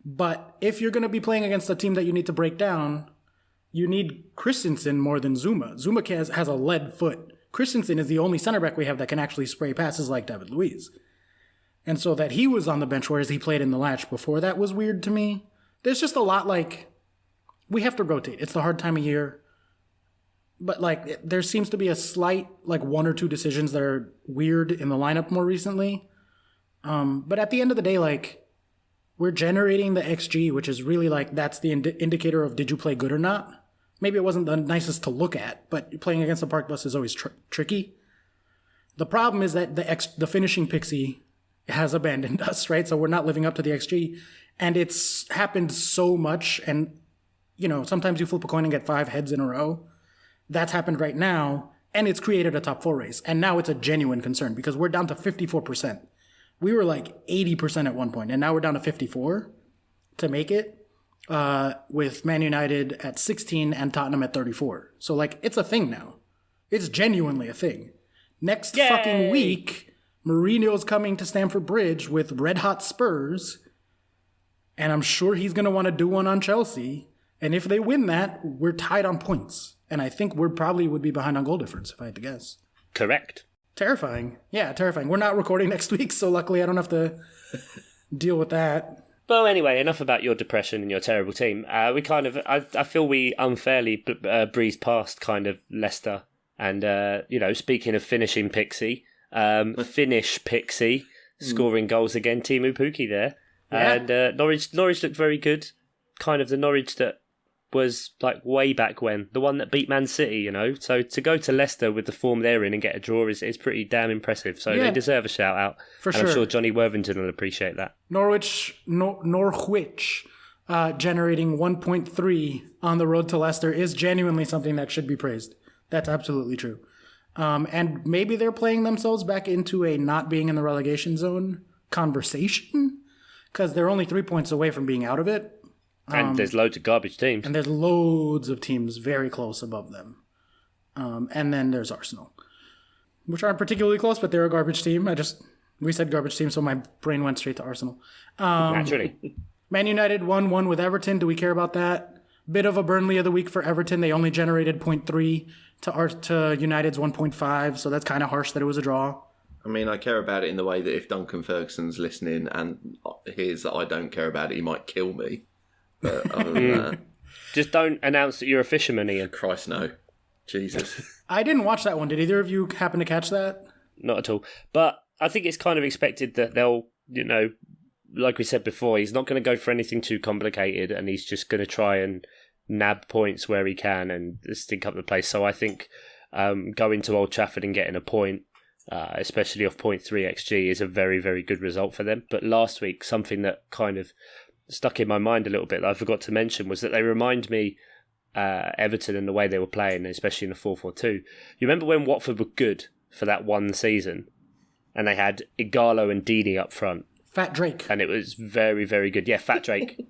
But if you're going to be playing against a team that you need to break down, you need Christensen more than Zuma. Zuma has a lead foot. Christensen is the only center back we have that can actually spray passes like David Luiz. And so that he was on the bench, whereas he played in the latch before, that was weird to me. There's just a lot, like, we have to rotate. It's the hard time of year. But, like, there seems to be a slight, like, one or two decisions that are weird in the lineup more recently. But at the end of the day, like, we're generating the XG, which is really, like, that's the indicator of did you play good or not. Maybe it wasn't the nicest to look at, but playing against the park bus is always tricky. The problem is that the finishing pixie has abandoned us, right? So we're not living up to the XG. And it's happened so much. And, you know, sometimes you flip a coin and get 5 heads in a row. That's happened right now. And it's created a top 4 race. And now it's a genuine concern because we're down to 54%. We were like 80% at one point, and now we're down to 54 to make it, with Man United at 16 and Tottenham at 34. So, like, it's a thing now. It's genuinely a thing. Next fucking week, Mourinho's coming to Stamford Bridge with red-hot Spurs, and I'm sure he's going to want to do one on Chelsea. And if they win that, we're tied on points. And I think we probably would be behind on goal difference, if I had to guess. Correct. Terrifying. Yeah, terrifying. We're not recording next week, so luckily I don't have to deal with that. Well, anyway, enough about your depression and your terrible team. We kind of, I feel we unfairly breezed past kind of Leicester. And, you know, speaking of finishing Pixie, Finnish Pixie, scoring goals again, Timu Pukki there. Yeah. And Norwich looked very good. Kind of the Norwich that was like way back when, the one that beat Man City, you know. So to go to Leicester with the form they're in and get a draw is pretty damn impressive. So they deserve a shout out. For and sure. I'm sure Johnny Worthington will appreciate that. Norwich generating 1.3 on the road to Leicester is genuinely something that should be praised. That's absolutely true. And maybe they're playing themselves back into a not being in the relegation zone conversation because they're only 3 points away from being out of it. And there's loads of garbage teams. And there's loads of teams very close above them. And then there's Arsenal, which aren't particularly close, but they're a garbage team. We said garbage team, so my brain went straight to Arsenal. Naturally. Man United 1-1 with Everton. Do we care about that? Bit of a Burnley of the week for Everton. They only generated 0.3 to United's 1.5, so that's kind of harsh that it was a draw. I mean, I care about it in the way that if Duncan Ferguson's listening and hears that I don't care about it, he might kill me. But other than that, just don't announce that you're a fisherman, Ian. Christ, no. Jesus. I didn't watch that one. Did either of you happen to catch that? Not at all. But I think it's kind of expected that they'll, you know, like we said before, he's not going to go for anything too complicated and he's just going to try and nab points where he can and stink up the place. So I think going to Old Trafford and getting a point, especially off 0.3 XG, is a very, very good result for them. But last week, something that kind of stuck in my mind a little bit that I forgot to mention was that they remind me Everton and the way they were playing, especially in the 4-4-2. You remember when Watford were good for that one season and they had Igalo and Deeney up front? Fat Drake. And it was very, very good. Yeah, Fat Drake.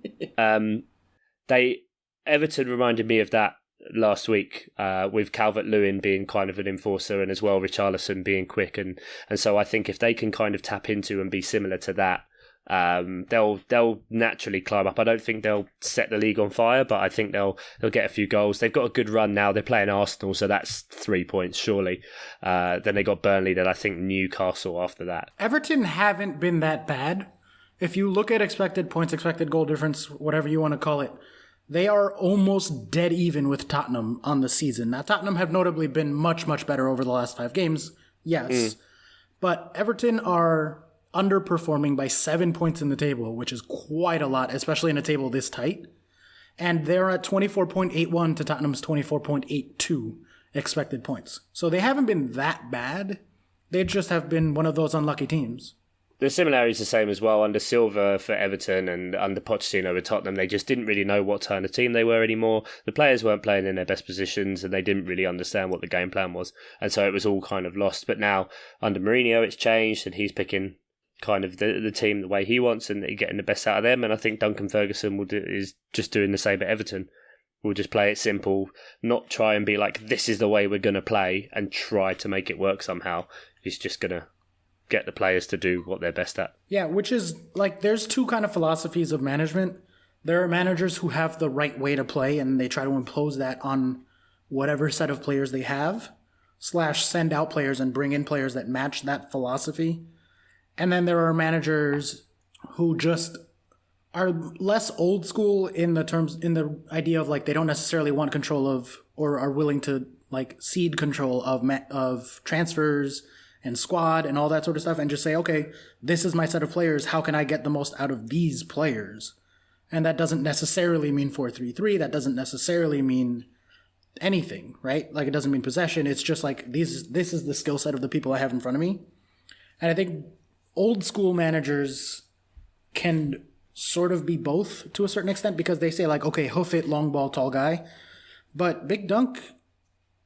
Everton reminded me of that last week with Calvert-Lewin being kind of an enforcer and as well Richarlison being quick. And so I think if they can kind of tap into and be similar to that, they'll naturally climb up. I don't think they'll set the league on fire, but I think they'll get a few goals. They've got a good run now. They're playing Arsenal, so that's 3 points surely. Then they got Burnley, then I think Newcastle after that. Everton haven't been that bad. If you look at expected points, expected goal difference, whatever you want to call it, they are almost dead even with Tottenham on the season. Now, Tottenham have notably been much, much better over the last 5 games, yes. But Everton are underperforming by 7 points in the table, which is quite a lot, especially in a table this tight. And they're at 24.81 to Tottenham's 24.82 expected points. So they haven't been that bad. They just have been one of those unlucky teams. The similarity is the same as well under Silva for Everton and under Pochettino with Tottenham. They just didn't really know what kind of team they were anymore. The players weren't playing in their best positions and they didn't really understand what the game plan was. And so it was all kind of lost. But now under Mourinho, it's changed and he's picking kind of the team the way he wants and getting the best out of them. And I think Duncan Ferguson is just doing the same at Everton. We'll just play it simple, not try and be like, this is the way we're going to play and try to make it work somehow. He's just going to get the players to do what they're best at. Yeah, which is like there's two kind of philosophies of management. There are managers who have the right way to play and they try to impose that on whatever set of players they have, / send out players and bring in players that match that philosophy. And then there are managers who just are less old school in the idea of like they don't necessarily want control of or are willing to like cede control of transfers and squad and all that sort of stuff and just say, okay, this is my set of players. How can I get the most out of these players? And that doesn't necessarily mean 4-3-3. That doesn't necessarily mean anything, right? Like it doesn't mean possession. It's just like this is the skill set of the people I have in front of me. And I think old school managers can sort of be both to a certain extent because they say like, okay, hoof it, long ball, tall guy. But Big Dunk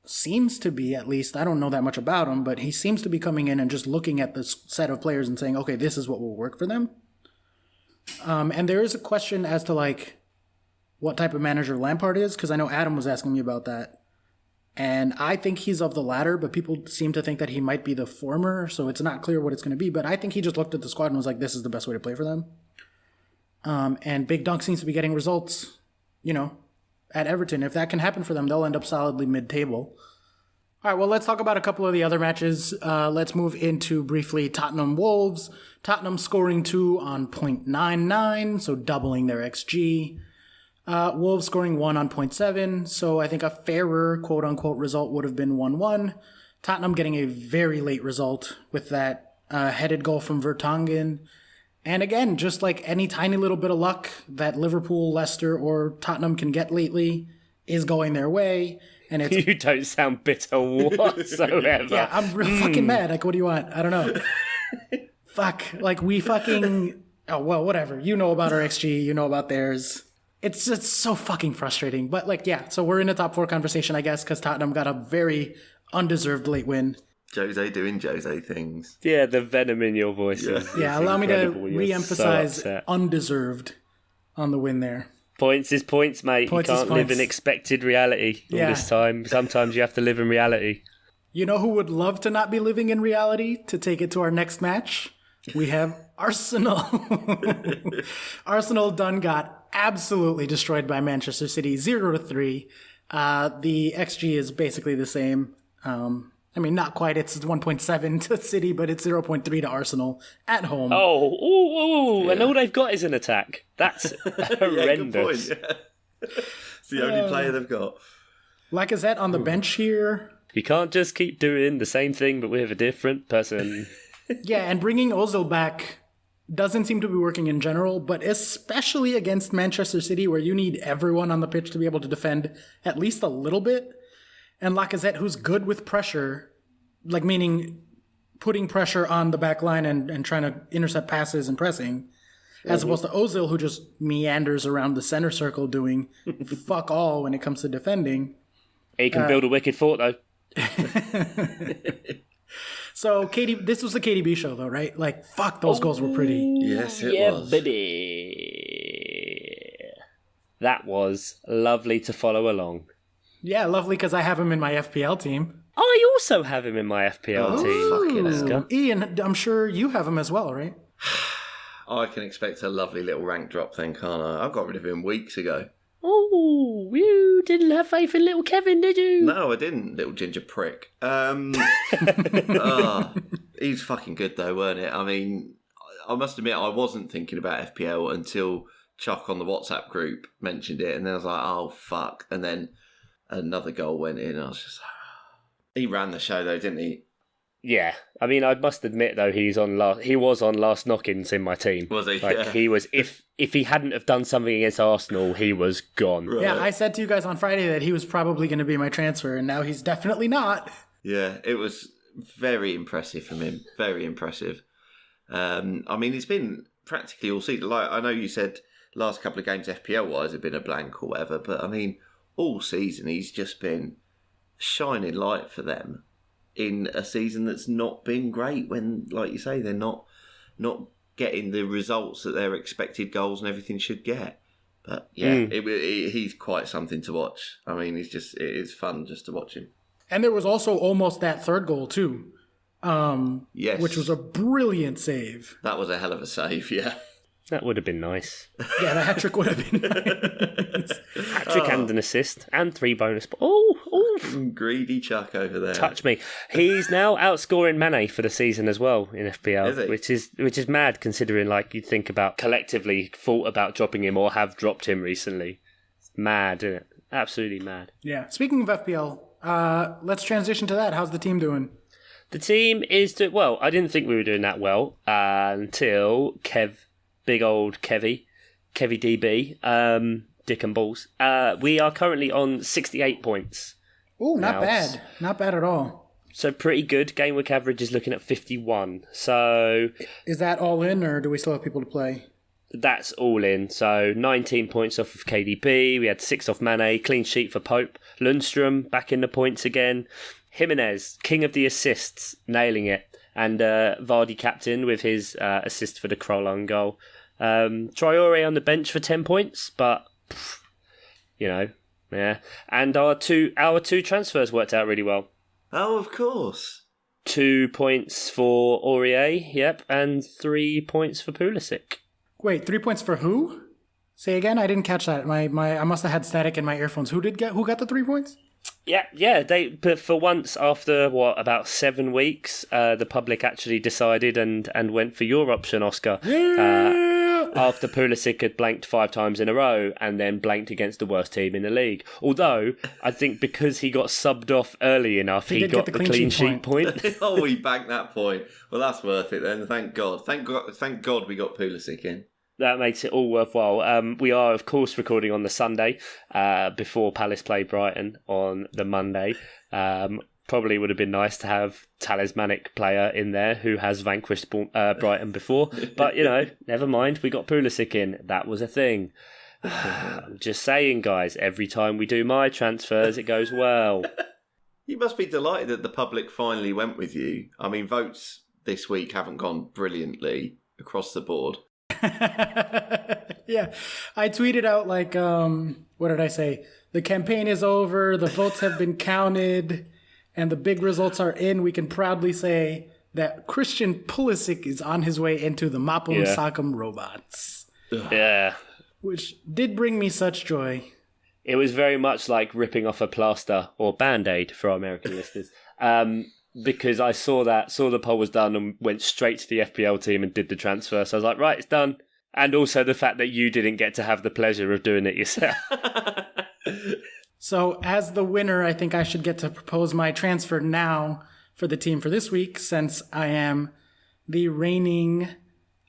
seems to be, at least, I don't know that much about him, but he seems to be coming in and just looking at this set of players and saying, okay, this is what will work for them. And there is a question as to like what type of manager Lampard is, because I know Adam was asking me about that. And I think he's of the latter, but people seem to think that he might be the former, so it's not clear what it's going to be. But I think he just looked at the squad and was like, this is the best way to play for them. And Big Dunk seems to be getting results, at Everton. If that can happen for them, they'll end up solidly mid-table. All right, well, let's talk about a couple of the other matches. Let's move into briefly Tottenham-Wolves. Tottenham scoring 2 on 0.99, so doubling their XG. Wolves scoring 1 on 0.7, so I think a fairer quote-unquote result would have been 1-1. Tottenham getting a very late result with that headed goal from Vertonghen. And again, just like any tiny little bit of luck that Liverpool, Leicester, or Tottenham can get lately is going their way. And it's You don't sound bitter whatsoever. yeah, I'm real fucking mad. Like, what do you want? I don't know. Fuck. Like, we fucking... Oh, well, whatever. You know about our XG. You know about theirs. It's just so fucking frustrating. But, like, yeah. So we're in a top 4 conversation, I guess, because Tottenham got a very undeserved late win. Jose doing Jose things. Yeah, the venom in your voice. Yeah, allow me to re-emphasize undeserved on the win there. Points is points, mate. Points you is can't live points. in expected reality all this time. Sometimes you have to live in reality. You know who would love to not be living in reality? To take it to our next match, we have Arsenal. Arsenal done got absolutely destroyed by Manchester City, 0-3. The XG is basically the same. I mean, not quite. It's 1.7 to City, but it's 0.3 to Arsenal at home. Oh, and all they've got is an attack. That's horrendous. Yeah, good point. Yeah. It's the only player they've got. Lacazette on the bench here. You can't just keep doing the same thing, but with a different person. Yeah, and bringing Ozil back doesn't seem to be working in general, but especially against Manchester City, where you need everyone on the pitch to be able to defend at least a little bit. And Lacazette, who's good with pressure, like meaning putting pressure on the back line and trying to intercept passes and pressing, as opposed to Ozil, who just meanders around the center circle doing fuck all when it comes to defending. He can build a wicked fort, though. So, this was the KDB show, though, right? Like, fuck, those goals were pretty. Yes, it was. Baby. That was lovely to follow along. Yeah, lovely, because I have him in my FPL team. I also have him in my FPL team. Fucking hell. Ian, I'm sure you have him as well, right? I can expect a lovely little rank drop then, can't I? I got rid of him weeks ago. Oh, you didn't have faith in little Kevin, did you? No, I didn't, little ginger prick. He's fucking good though, weren't it? I mean, I must admit I wasn't thinking about FPL until Chuck on the WhatsApp group mentioned it, and then I was like, oh, fuck. And then another goal went in, and I was just like, he ran the show though, didn't he? Yeah, I mean, I must admit though, he was on last knock-ins in my team. Was he? Like Yeah. he was. If he hadn't have done something against Arsenal, he was gone. Right. Yeah, I said to you guys on Friday that he was probably going to be my transfer, and now he's definitely not. Yeah, it was very impressive from him. Very impressive. I mean, it's been practically all season. Like I know you said, last couple of games FPL wise have been a blank or whatever, but I mean, all season he's just been shining light for them in a season that's not been great. When, like you say, they're not getting the results that their expected goals and everything should get. But yeah, he's quite something to watch. I mean, it is fun just to watch him. And there was also almost that third goal too. Yes, Which was a brilliant save. that was a hell of a save. Yeah. That would have been nice. Yeah, the hat-trick would have been nice. Hat-trick and an assist and 3 bonus. Greedy Chuck over there. Touch me. He's now outscoring Mane for the season as well in FPL, Is he? which is mad considering like you'd think about collectively thought about dropping him or have dropped him recently. It's mad, isn't it? Absolutely mad. Yeah. Speaking of FPL, let's transition to that. How's the team doing? The team is well. I didn't think we were doing that well until big old Kevy DB, Dick and Balls. We are currently on 68 points. Ooh, not Now, bad. Not bad at all. So pretty good. Game week average is looking at 51. So Is that all in, or do we still have people to play? that's all in. So 19 points off of KDB. We had 6 off Mane. Clean sheet for Pope. Lundstrom back in the points again. Jimenez, king of the assists, nailing it. And Vardy captain with his assist for the Krolon goal. Traore on the bench for 10 points, but yeah. And our two transfers worked out really well. Oh, of course. 2 points for Aurier, yep, and 3 points for Pulisic. Wait, 3 points for who? Say again. I didn't catch that. I must have had static in my earphones. Who got the 3 points? Yeah. But for once, after about 7 weeks, the public actually decided and went for your option, Oscar. Yeah. After Pulisic had blanked 5 times in a row and then blanked against the worst team in the league. Although, I think because he got subbed off early enough, he got the clean sheet point. Oh, we banked that point. Well, that's worth it then. Thank God. Thank God we got Pulisic in. That makes it all worthwhile. We are, of course, recording on the Sunday before Palace play Brighton on the Monday. Probably would have been nice to have talismanic player in there who has vanquished Brighton before. But, never mind. We got Pulisic in. That was a thing. I'm just saying, guys, every time we do my transfers, it goes well. You must be delighted that the public finally went with you. I mean, votes this week haven't gone brilliantly across the board. Yeah, I tweeted out like, what did I say? The campaign is over, the votes have been counted, and the big results are in. We can proudly say that Christian Pulisic is on his way into the Mapum Sakam robots. Yeah. Which did bring me such joy. It was very much like ripping off a plaster or Band-Aid for our American listeners. Because I saw the poll was done and went straight to the FPL team and did the transfer. So I was like, right, it's done. And also the fact that you didn't get to have the pleasure of doing it yourself. So as the winner, I think I should get to propose my transfer now for the team for this week, since I am the reigning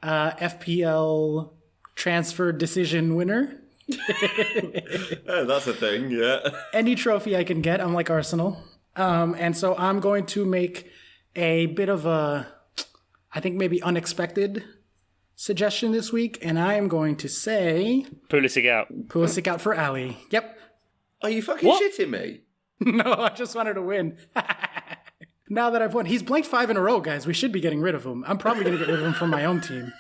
FPL transfer decision winner. That's a thing, yeah. Any trophy I can get, I'm like Arsenal. And so I'm going to make a bit of a, I think maybe unexpected suggestion this week, and I am going to say Pulisic out. Pulisic out for Ali. Yep. Are you fucking shitting me? No, I just wanted to win. Now that I've won, he's blanked 5 in a row, guys. We should be getting rid of him. I'm probably going to get rid of him from my own team.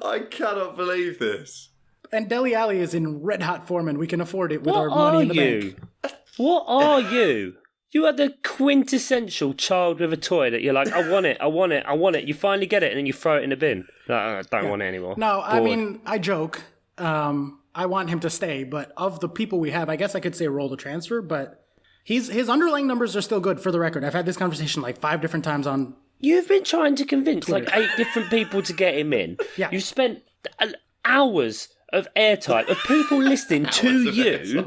I cannot believe this. And Dele Alli is in red hot form, and we can afford it with our money in the bank. What are you? You are the quintessential child with a toy that you're like, I want it. You finally get it, and then you throw it in the bin. I don't want it anymore. No, I mean, I joke. I want him to stay, but of the people we have, I guess I could say roll the transfer, but his underlying numbers are still good, for the record. I've had this conversation like 5 different times on... You've been trying to convince like 8 different people to get him in. Yeah. You've spent hours of airtime, of people listening to you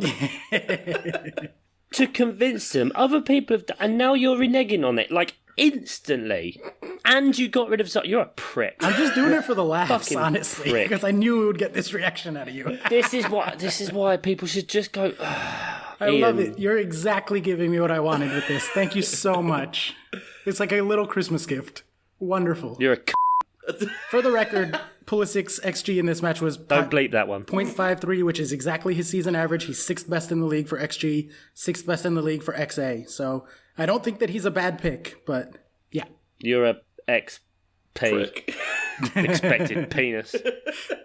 to convince them. Other people have... And now you're reneging on it. Like, instantly. And you got rid of You're a prick. I'm just doing it for the laughs, Fucking honestly, prick. because I knew we would get this reaction out of you. This is why people should just go. I love it. You're exactly giving me what I wanted with this. Thank you so much. It's like a little Christmas gift. Wonderful. You're a. For the record, Pulisic's XG in this match was Don't bleep that one. 0.53, which is exactly his season average. He's 6th best in the league for XG, 6th best in the league for XA. So I don't think that he's a bad pick, but yeah. You're a XP. Prick. Expected penis.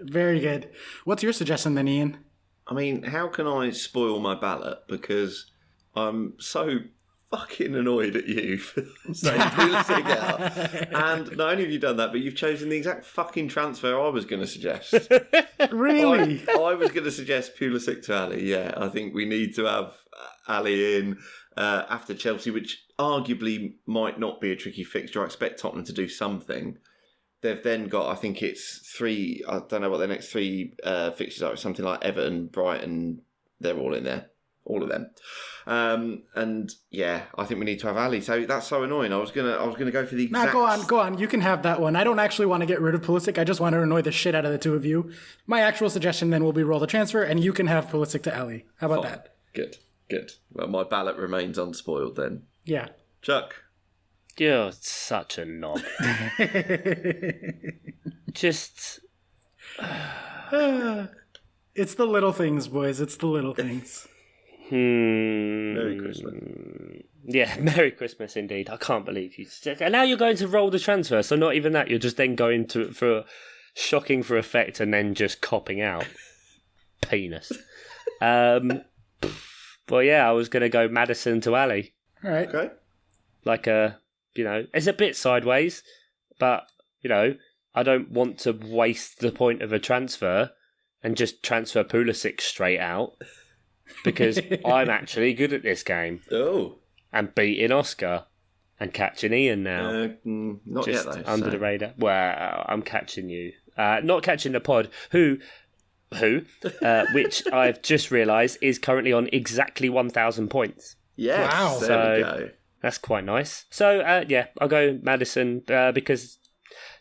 Very good. What's your suggestion then, Ian? I mean, how can I spoil my ballot? Because I'm so fucking annoyed at you for saying Pulisic out. And not only have you done that, but you've chosen the exact fucking transfer I was going to suggest. Really? I was going to suggest Pulisic to Ali. Yeah, I think we need to have Ali in after Chelsea, which arguably might not be a tricky fixture. I expect Tottenham to do something. They've then got, I think it's 3, I don't know what their next 3 fixtures are, something like Everton, Brighton, they're all in there. All of them. And yeah, I think we need to have Ali. So that's so annoying. I was gonna go for the exact... Nah, go on. You can have that one. I don't actually want to get rid of Pulisic. I just want to annoy the shit out of the two of you. My actual suggestion then will be roll the transfer, and you can have Pulisic to Ali. How about that? Good. Well, my ballot remains unspoiled then. Yeah. Chuck. You're such a knob. Just... It's the little things, boys. It's the little things. Merry Christmas. Yeah, Merry Christmas indeed. I can't believe you said. And now you're going to roll the transfer, so not even that. You're just then going to for shocking for effect and then just copping out. Penis. But yeah, I was going to go Maddison to Ali. All right. Okay. Like it's a bit sideways, but I don't want to waste the point of a transfer and just transfer Pulisic straight out. Because I'm actually good at this game. Oh. And beating Oscar. And catching Ian now. Not just yet, though. Under the radar. Well, I'm catching you. Not catching the pod. Who, which I've just realised is currently on exactly 1,000 points. Yes, Wow. There we go. That's quite nice. So, I'll go Maddison because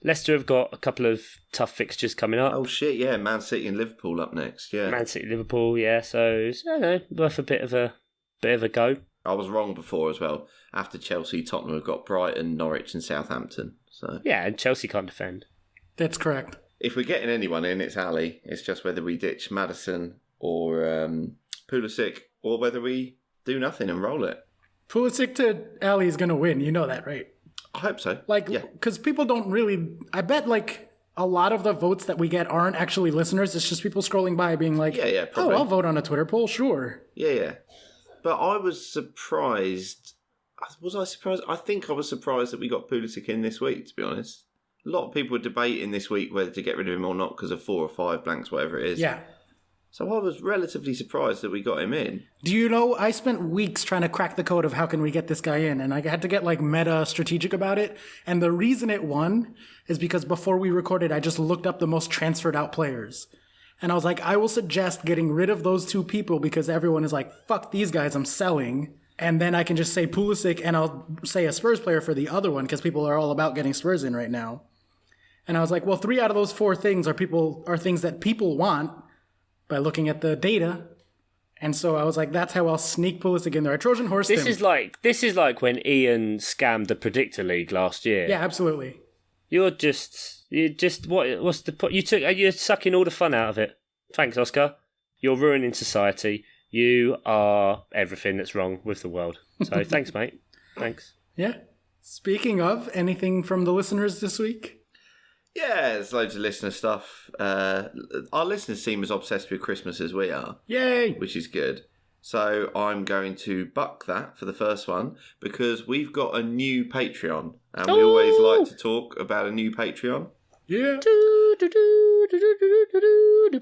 Leicester have got a couple of tough fixtures coming up. Oh shit, yeah, Man City and Liverpool up next, yeah. Man City, Liverpool, yeah. So it's, worth a bit of a go. I was wrong before as well. After Chelsea, Tottenham have got Brighton, Norwich and Southampton. So yeah, and Chelsea can't defend. That's correct. if we're getting anyone in, it's Ali. It's just whether we ditch Maddison or Pulisic, or whether we do nothing and roll it. Pulisic to Ali is going to win. You know that, right? I hope so. Because people don't really... I bet, a lot of the votes that we get aren't actually listeners. It's just people scrolling by being like, Yeah, probably. oh, I'll vote on a Twitter poll, sure. Yeah. But I was surprised. Was I surprised? I think I was surprised that we got Pulisic in this week, to be honest. A lot of people were debating this week whether to get rid of him or not because of 4 or 5 blanks, whatever it is. Yeah. So I was relatively surprised that we got him in. Do you know, I spent weeks trying to crack the code of how can we get this guy in, and I had to get meta strategic about it. And the reason it won is because before we recorded, I just looked up the most transferred out players. And I was like, I will suggest getting rid of those 2 people because everyone is like, fuck these guys, I'm selling. And then I can just say Pulisic and I'll say a Spurs player for the other one because people are all about getting Spurs in right now. And I was like, well, 3 out of those 4 things are things that people want by looking at the data. And so I was like, that's how I'll sneak Pulisic in there. I Trojan horsed him. This is like when Ian scammed the Predictor League last year. Yeah, absolutely. You're what's the point? You're sucking all the fun out of it. Thanks, Oscar. You're ruining society. You are everything that's wrong with the world. So thanks, mate. Thanks. Yeah. Speaking of, anything from the listeners this week? Yeah, there's loads of listener stuff. Our listeners seem as obsessed with Christmas as we are. Yay! Which is good. So I'm going to buck that for the first one because we've got a new Patreon. And we always like to talk about a new Patreon. Yeah. The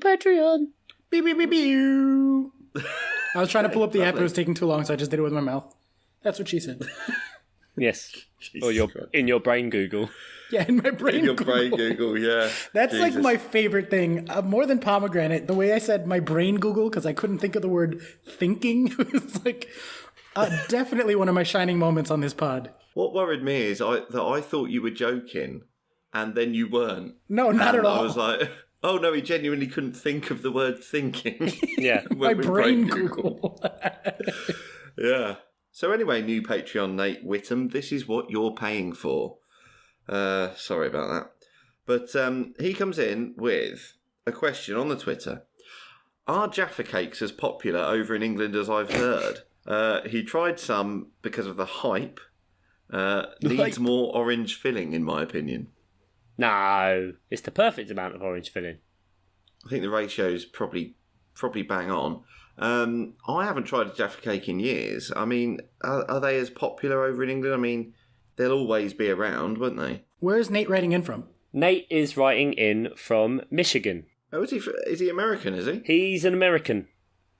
Patreon. Beep, beep, beep, beep. I was trying to pull up the app, but it was taking too long, so I just did it with my mouth. That's what she said. Yes. Or in your brain Google. Yeah, in my brain. In your brain Google, yeah. That's Jesus. my favorite thing. More than pomegranate, the way I said my brain Google, because I couldn't think of the word thinking, was definitely one of my shining moments on this pod. What worried me is that I thought you were joking, and then you weren't. No, not And at all. I was like, oh no, he genuinely couldn't think of the word thinking. Yeah. My When we brain break Google. Yeah. So anyway, new Patreon Nate Whittam, this is what you're paying for. Sorry about that. But he comes in with a question on the Twitter. Are Jaffa cakes as popular over in England as I've heard? He tried some because of the hype. Needs more orange filling, in my opinion. No, it's the perfect amount of orange filling. I think the ratio's probably bang on. I haven't tried a Jaffa cake in years. I mean, are they as popular over in England? I mean, they'll always be around, won't they? Where's Nate writing in from? Nate is writing in from Michigan. Oh, is he American, is he? He's an American.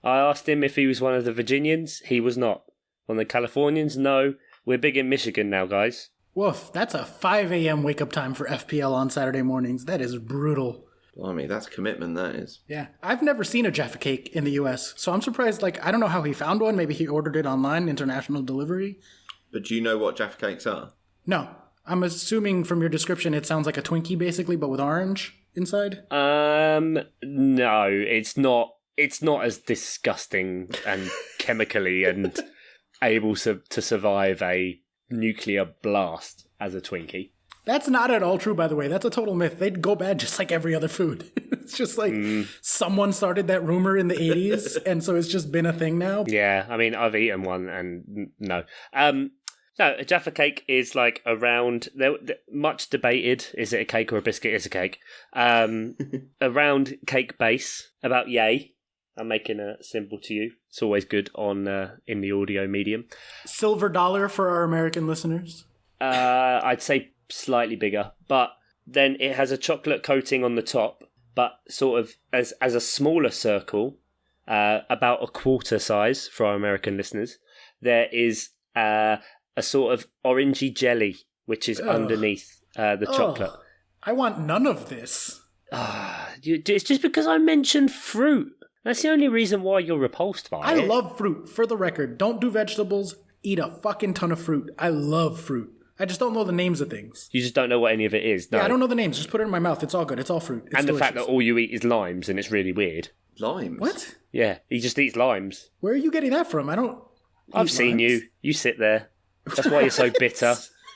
I asked him if he was one of the Virginians. He was not. One of the Californians? No. We're big in Michigan now, guys. Woof, that's a 5 a.m. wake-up time for FPL on Saturday mornings. That is brutal. Blimey, that's commitment, that is. Yeah. I've never seen a Jaffa cake in the U.S., so I'm surprised, I don't know how he found one. Maybe he ordered it online, international delivery. But do you know what Jaffa cakes are? No. I'm assuming from your description it sounds like a Twinkie, basically, but with orange inside? No, it's not. It's not as disgusting and chemically and able to survive a nuclear blast as a Twinkie. That's not at all true, by the way. That's a total myth. They'd go bad just like every other food. It's just like someone started that rumor in the 80s, and so it's just been a thing now. Yeah, I mean, I've eaten one, and no. No, a Jaffa cake is like a round, much debated, is it a cake or a biscuit? It's a cake. A round cake base, about yay. I'm making a symbol to you. It's always good on in the audio medium. Silver dollar for our American listeners. I'd say slightly bigger, but then it has a chocolate coating on the top, but sort of as a smaller circle, about a quarter size for our American listeners, there is a sort of orangey jelly, which is underneath the chocolate. I want none of this. It's just because I mentioned fruit. That's the only reason why you're repulsed by it. I love fruit. For the record, don't do vegetables. Eat a fucking ton of fruit. I love fruit. I just don't know the names of things. You just don't know what any of it is. No. Yeah, I don't know the names. Just put it in my mouth. It's all good. It's all fruit. It's and the delicious. fact that all you eat is limes, and it's really weird. Limes? What? Yeah, he just eats limes. Where are you getting that from? I don't. I've eat seen limes. you. You sit there. That's why you're so bitter.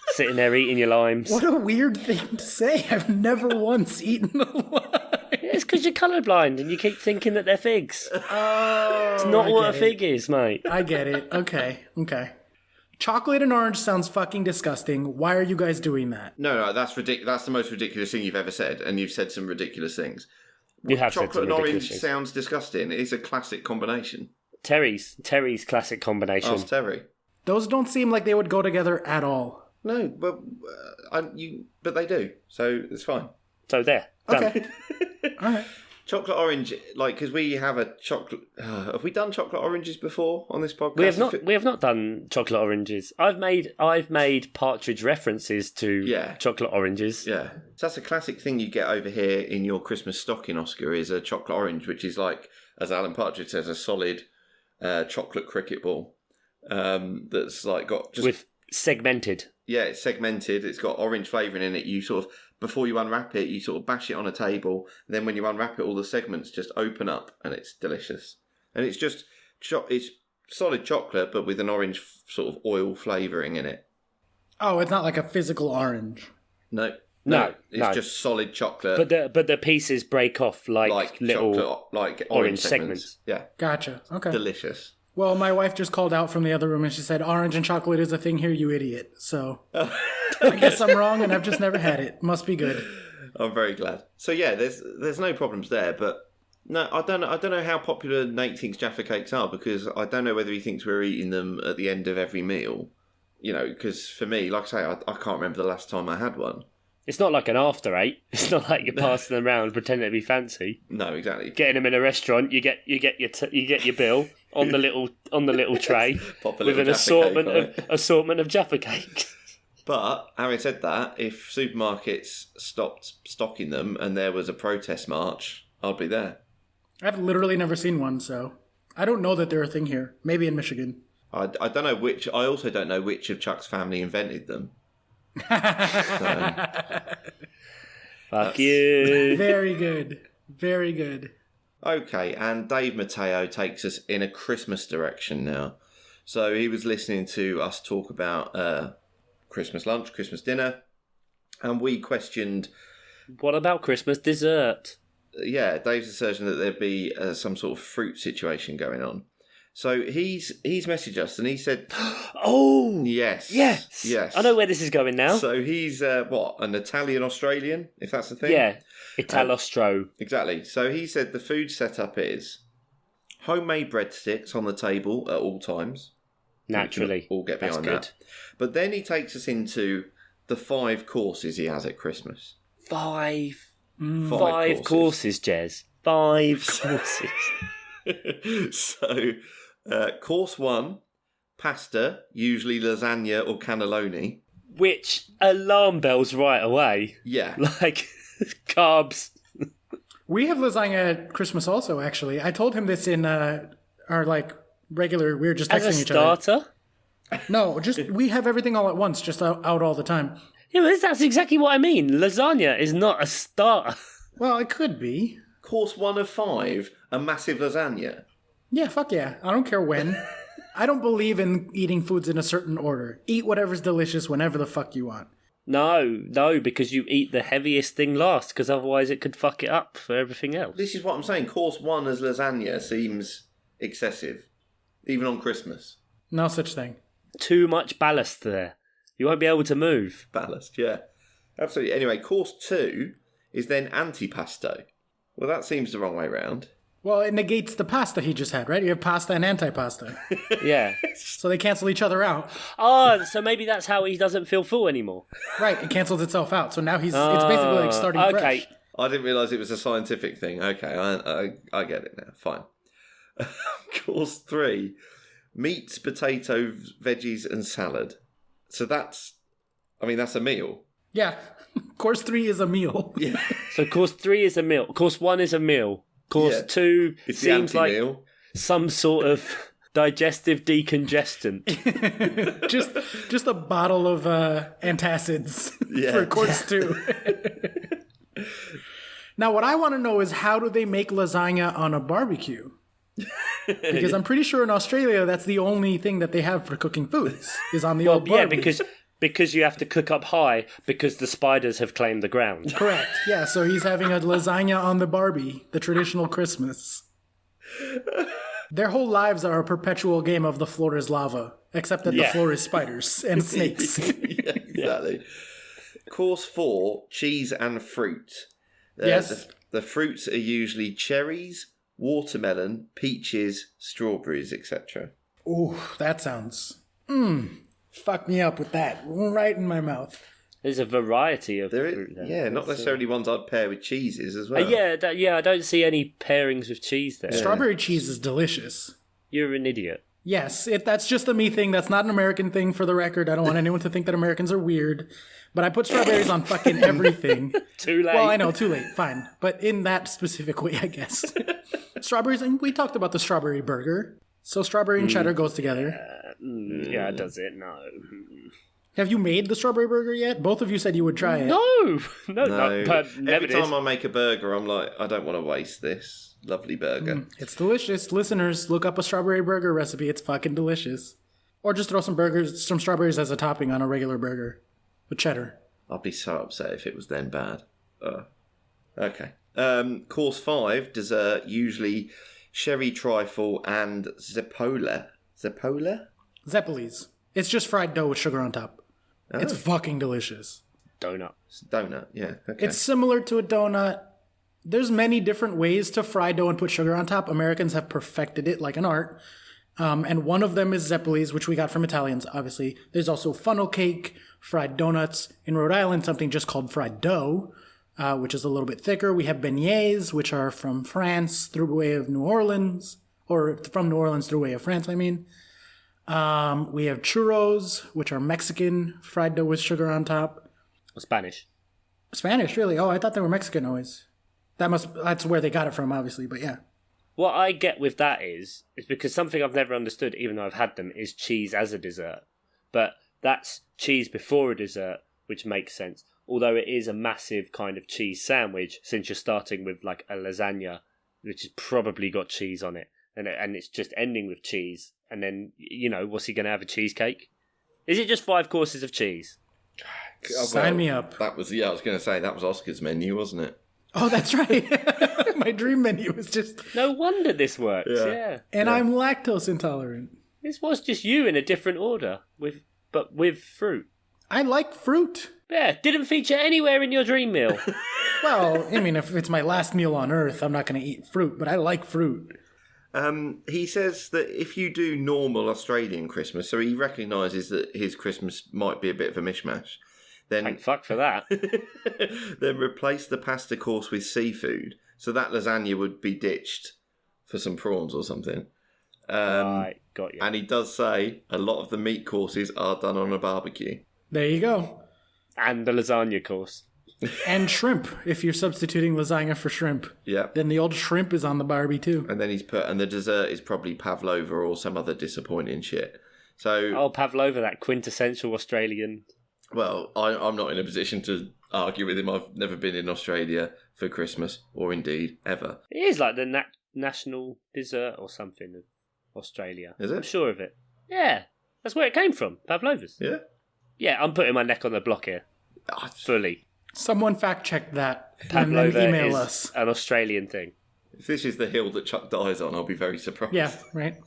Sitting there eating your limes. What a weird thing to say. I've never once eaten a lime. It's because you're colourblind and you keep thinking that they're figs. Oh, It's not I what a get it. fig is, mate. I get it. Okay. Chocolate and orange sounds fucking disgusting. Why are you guys doing that? No, that's ridiculous. That's the most ridiculous thing you've ever said, and you've said some ridiculous things. You have said Chocolate some and ridiculous orange things. sounds disgusting. It's a classic combination. Terry's classic combination. Ask Terry. Those don't seem like they would go together at all. No, but but they do, so it's fine. So there, done. Okay. All right. Chocolate orange, because we have a chocolate. Have we done chocolate oranges before on this podcast? We have not done chocolate oranges. I've made partridge references to chocolate oranges. Yeah, so that's a classic thing you get over here in your Christmas stocking, Oscar, is a chocolate orange, which is like, as Alan Partridge says, a solid chocolate cricket ball that's like got just with segmented. Yeah, it's segmented. It's got orange flavouring in it. You sort of, before you unwrap it, you sort of bash it on a table. And then when you unwrap it, all the segments just open up, and it's delicious. And it's just, it's solid chocolate, but with an orange sort of oil flavouring in it. Oh, it's not like a physical orange. No. It's just solid chocolate. But the pieces break off like little chocolate, like orange segments. Yeah. Gotcha. Okay. Delicious. Well, my wife just called out from the other room and she said, orange and chocolate is a thing here, you idiot. So I guess I'm wrong and I've just never had it. Must be good. I'm very glad. So yeah, there's no problems there, but no, I don't know how popular Nate thinks Jaffa cakes are, because I don't know whether he thinks we're eating them at the end of every meal. You know, because for me, like I say, I can't remember the last time I had one. It's not like an after eight. It's not like you're passing them around pretending to be fancy. No, exactly. Getting them in a restaurant, you get your bill on the little tray with an assortment of Jaffa cakes. But having said that, if supermarkets stopped stocking them and there was a protest march, I'd be there. I've literally never seen one, so I don't know that they're a thing here. Maybe in Michigan. I don't know which. I also don't know which of Chuck's family invented them. So, Fuck you. Very good. Very good. okay, and Dave Mateo takes us in a Christmas direction now. So he was listening to us talk about Christmas lunch, Christmas dinner, and we questioned. What about Christmas dessert? Yeah, Dave's assertion that there'd be some sort of fruit situation going on. So he's messaged us and he said, Oh! yes. I know where this is going now. So he's, an Italian-Australian, if that's the thing? Yeah, Italostro. Exactly. So he said the food setup is homemade breadsticks on the table at all times. Naturally. We can all get behind that. But then he takes us into the 5 courses he has at Christmas. 5 Five courses, Jez. 5 courses. So, course 1, pasta, usually lasagna or cannelloni. Which, alarm bells right away. Yeah. Like, carbs. We have lasagna at Christmas also, actually. I told him this in our, regular... We were just As texting a each other. starter? No, just... We have everything all at once, just out all the time. Yeah, but that's exactly what I mean. Lasagna is not a starter. Well, it could be. Course 1 of 5, a massive lasagna. Yeah, fuck yeah. I don't care when. I don't believe in eating foods in a certain order. Eat whatever's delicious whenever the fuck you want. No, because you eat the heaviest thing last, because otherwise it could fuck it up for everything else. This is what I'm saying. Course 1 as lasagna seems excessive, even on Christmas. No such thing. Too much ballast there. You won't be able to move. Ballast, yeah. Absolutely. Anyway, course 2 is then antipasto. Well, that seems the wrong way round. Well, it negates the pasta he just had, right? You have pasta and antipasta. Yeah. So they cancel each other out. Oh, so maybe that's how he doesn't feel full anymore. Right, it cancels itself out. So now it's basically like starting fresh. I didn't realise it was a scientific thing. Okay, I get it now. Fine. Course 3, meats, potatoes, veggies and salad. So that's a meal. Yeah. Course 3 is a meal. Yeah. So course 3 is a meal. Course 1 is a meal. Course 2 it's seems the like anti-meal. some sort of digestive decongestant. just a bottle of antacids for course 2. Now, what I want to know is how do they make lasagna on a barbecue? Because I'm pretty sure in Australia that's the only thing that they have for cooking foods is on the old barbie. Yeah, because you have to cook up high because the spiders have claimed the ground. Correct. Yeah, so he's having a lasagna on the Barbie, the traditional Christmas. Their whole lives are a perpetual game of the floor is lava, except that the floor is spiders and snakes. Yeah, exactly. Course 4, cheese and fruit. Yes. The fruits are usually cherries, watermelon, peaches, strawberries, etc. Ooh, that sounds... Fuck me up with that. Right in my mouth. There's a variety of fruit there. Yeah, not necessarily ones I'd pair with cheeses as well. I don't see any pairings with cheese there. Strawberry cheese is delicious. You're an idiot. Yes, that's just a me thing. That's not an American thing, for the record. I don't want anyone to think that Americans are weird. But I put strawberries on fucking everything. Too late. Well, I know, too late. Fine. But in that specific way, I guess. Strawberries, and we talked about the strawberry burger. So strawberry and cheddar goes together. Yeah, does it? No. Have you made the strawberry burger yet? Both of you said you would try it. No, No. but never Every time I make a burger, I'm like, I don't want to waste this lovely burger. It's delicious. Listeners, look up a strawberry burger recipe. It's fucking delicious. Or just throw some strawberries as a topping on a regular burger with cheddar. I'd be so upset if it was then bad. Okay. Course 5, dessert, usually sherry trifle and zepola. Zepola? Zeppelis. It's just fried dough with sugar on top. Oh. It's fucking delicious. Donut. It's a donut, yeah. Okay. It's similar to a donut. There's many different ways to fry dough and put sugar on top. Americans have perfected it like an art. And one of them is zeppelis, which we got from Italians, obviously. There's also funnel cake, fried donuts. In Rhode Island, something just called fried dough, which is a little bit thicker. We have beignets, which are from France through way of New Orleans, or from New Orleans through way of France, I mean. We have churros, which are Mexican, fried dough with sugar on top. Spanish. Spanish, really? Oh, I thought they were Mexican always. That's where they got it from, obviously, but yeah. What I get with that is because something I've never understood, even though I've had them, is cheese as a dessert. But that's cheese before a dessert, which makes sense. Although it is a massive kind of cheese sandwich, since you're starting with like a lasagna, which has probably got cheese on it, and it's just ending with cheese. And then, what's he going to have, a cheesecake? Is it just 5 courses of cheese? Sign me up. That was, I was going to say, that was Oscar's menu, wasn't it? Oh, that's right. My dream menu was just... No wonder this works, yeah. And I'm lactose intolerant. This was just you in a different order, but with fruit. I like fruit. Yeah, didn't feature anywhere in your dream meal. Well, I mean, if it's my last meal on Earth, I'm not going to eat fruit, but I like fruit. He says that if you do normal Australian Christmas, so he recognises that his Christmas might be a bit of a mishmash, then Thank fuck for that. then replace the pasta course with seafood. So that lasagna would be ditched for some prawns or something. Right, got you. And he does say a lot of the meat courses are done on a barbecue. There you go. And the lasagna course. And shrimp, if you're substituting lasagna for shrimp. Yeah. Then the old shrimp is on the Barbie too. And then and the dessert is probably pavlova or some other disappointing shit. So, pavlova, that quintessential Australian. Well, I'm not in a position to argue with him. I've never been in Australia for Christmas, or indeed ever. It is like the national dessert or something of Australia. Is it? I'm sure of it. Yeah, that's where it came from, pavlovas. Yeah? Yeah, I'm putting my neck on the block here. Fully. Someone fact check that and then Pavlova email is us. an Australian thing. If this is the hill that Chuck dies on, I'll be very surprised. Yeah, right.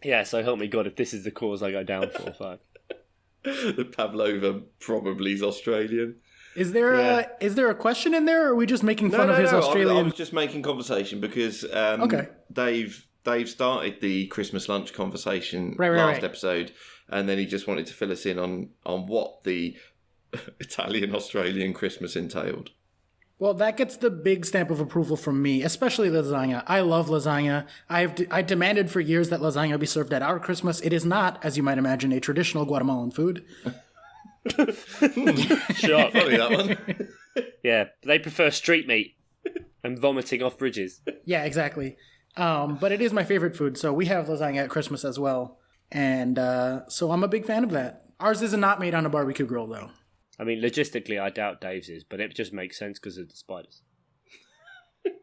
Yeah, so help me God if this is the cause I go down for. Fuck. The pavlova probably is Australian. Is there a question in there, or are we just making fun of his Australian? I was just making conversation because Okay. Dave started the Christmas lunch conversation Right. episode, and then he just wanted to fill us in on what the Italian-Australian Christmas entailed. Well, that gets the big stamp of approval from me, especially lasagna. I love lasagna. I demanded for years that lasagna be served at our Christmas. It is not, as you might imagine, a traditional Guatemalan food. Sure. Funny that one. Yeah, they prefer street meat and vomiting off bridges. Yeah, exactly. But it is my favorite food, so we have lasagna at Christmas as well. And so I'm a big fan of that. Ours is not made on a barbecue grill, though. I mean, logistically, I doubt Dave's is, but it just makes sense because of the spiders.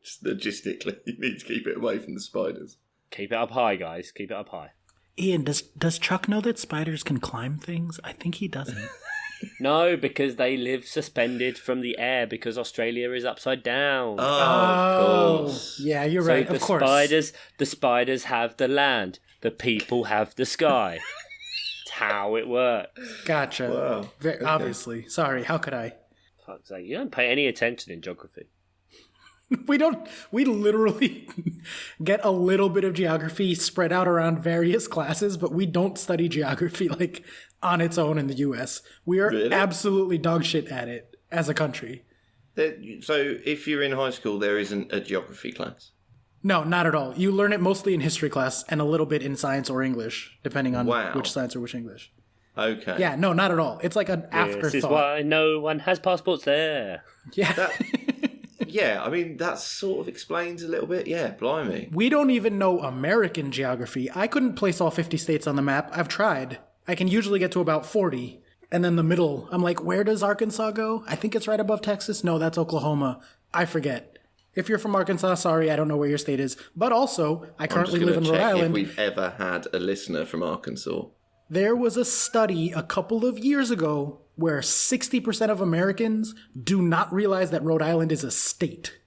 Just logistically, you need to keep it away from the spiders. Keep it up high, guys. Keep it up high. Ian, does Chuck know that spiders can climb things? I think he doesn't. No, because they live suspended from the air because Australia is upside down. Of course. Yeah, you're right. So Of course. the spiders have the land. The people have the sky. It's how it works. Gotcha. Wow. Okay. Obviously. Sorry. How could I? Fuck's sake, you don't pay any attention in geography. We literally get a little bit of geography spread out around various classes, but we don't study geography like on its own in the US. We are Really? absolutely dog shit at it as a country. So if you're in high school, there isn't a geography class? No, not at all. You learn it mostly in history class and a little bit in science or English, depending on Wow. which science or which English. Okay. Yeah, no, not at all. It's like an afterthought. This is why no one has passports there. Yeah. Yeah, I mean, that sort of explains a little bit. Yeah, blimey. We don't even know American geography. I couldn't place all 50 states on the map. I've tried. I can usually get to about 40. And then the middle, I'm like, where does Arkansas go? I think it's right above Texas. No, that's Oklahoma. I forget. If you're from Arkansas, sorry, I don't know where your state is. But also, I currently live in Rhode Island. If we've ever had a listener from Arkansas. There was a study a couple of years ago where 60% of Americans do not realize that Rhode Island is a state.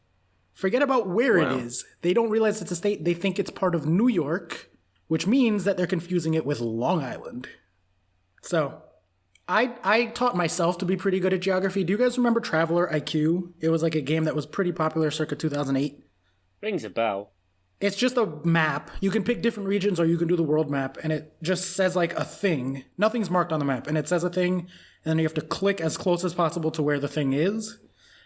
Forget about where Wow. it is. They don't realize it's a state. They think it's part of New York, which means that they're confusing it with Long Island. So, I taught myself to be pretty good at geography. Do you guys remember Traveler IQ? It was like a game that was pretty popular circa 2008. Rings a bell. It's just a map. You can pick different regions or you can do the world map, and it just says like a thing. Nothing's marked on the map, and it says a thing, and then you have to click as close as possible to where the thing is.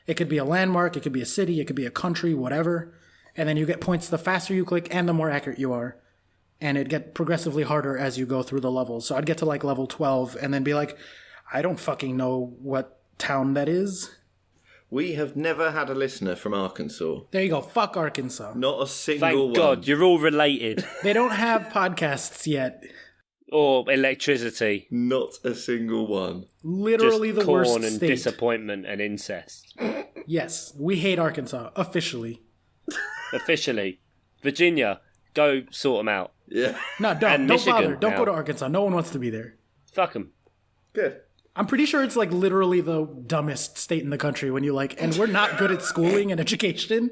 It could be a landmark, it could be a city, it could be a country, whatever. And then you get points the faster you click and the more accurate you are. And it'd get progressively harder as you go through the levels. So I'd get to like level 12 and then be like, I don't fucking know what town that is. We have never had a listener from Arkansas. There you go. Fuck Arkansas. Not a single Thank one. God, you're all related. They don't have podcasts yet. Or electricity. Not a single one. Literally Just the worst corn and state. disappointment and incest. Yes, we hate Arkansas officially. Officially. Virginia, go sort them out. Yeah. No, And don't Michigan bother. Don't now. go to Arkansas. No one wants to be there. Fuck them. Good. I'm pretty sure it's like literally the dumbest state in the country when you like, and we're not good at schooling and education,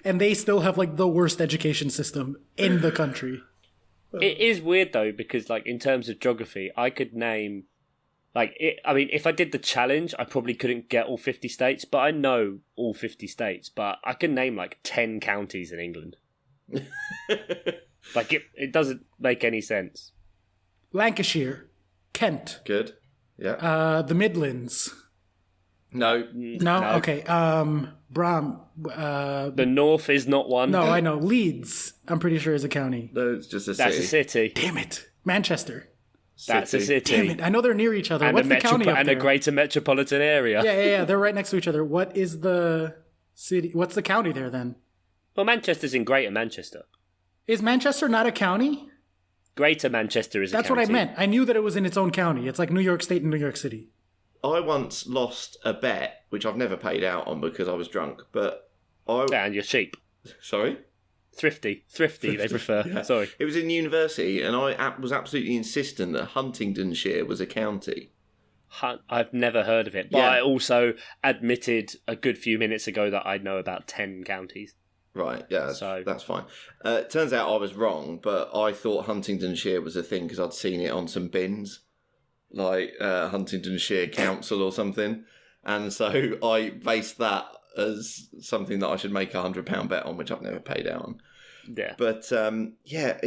and they still have like the worst education system in the country. It is weird though, because like in terms of geography, I could name if I did the challenge, I probably couldn't get all 50 states, but I know all 50 states, but I can name like 10 counties in England. Like it doesn't make any sense. Lancashire, Kent, Good. Yeah. the Midlands. No. No, okay. Brom. The North is not one. No, I know. Leeds. I'm pretty sure is a county. No, it's just a That's city. a city. Damn it, Manchester. That's a city. Damn it, I know they're near each other. And, What's the county up and there? a greater metropolitan area. Yeah. They're right next to each other. What is the city? What's the county there then? Well, Manchester's in Greater Manchester. Is Manchester not a county? Greater Manchester is a That's county. what I meant. I knew that it was in its own county. It's like New York State and New York City. I once lost a bet, which I've never paid out on because I was drunk, but And you're cheap. Sorry? Thrifty, they prefer. Yeah. Sorry. It was in university, and I was absolutely insistent that Huntingdonshire was a county. I've never heard of it, but Yeah. I also admitted a good few minutes ago that I know about 10 counties. Right, yeah, So- that's fine. It turns out I was wrong, but I thought Huntingdonshire was a thing because I'd seen it on some bins, like Huntingdonshire Council or something. And so I based that as something that I should make £100 bet on, which I've never paid out on. Yeah. But yeah,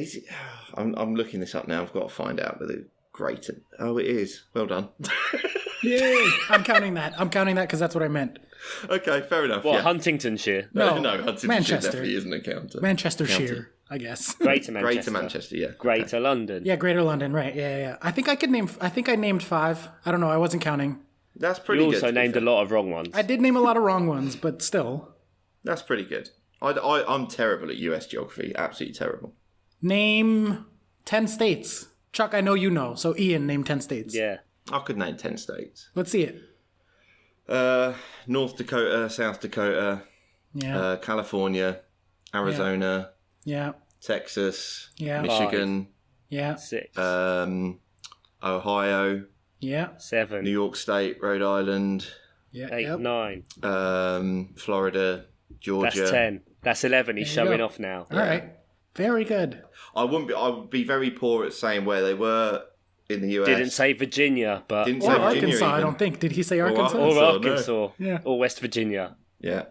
I'm looking this up now. I've got to find out whether greater. Oh, it is. Well done. Yay! I'm counting that because that's what I meant. Okay, fair enough. What, yeah. Huntingtonshire? No, Huntingdonshire Manchester. definitely isn't a county. Manchestershire, I guess. Greater Manchester. Greater Manchester, yeah. Greater London. Yeah, Greater London, right? Yeah. I think I named 5. I don't know. I wasn't counting. That's pretty You good. also to be named fair. a lot of wrong ones. I did name a lot of wrong ones, but still. That's pretty good. I'm terrible at US geography. Absolutely terrible. Name 10 states. Chuck, I know you know. So Ian, name 10 states. Yeah. I could name 10 states. Let's see it. North Dakota, South Dakota, Yeah. California, Arizona, Yeah. Texas, Yeah. Michigan, Yeah. 6, Ohio, Yeah. 7, New York State, Rhode Island, Yeah. 8, Yep. 9. Florida, Georgia. That's 10. That's 11. He's There you showing go. off now. All right. Very good. I would be very poor at saying where they were in the US. Didn't say Virginia, but... Didn't Or say Virginia Arkansas, I even. don't think. Did he say Or Arkansas? Or So, no. Arkansas. Yeah. Or West Virginia. Yeah.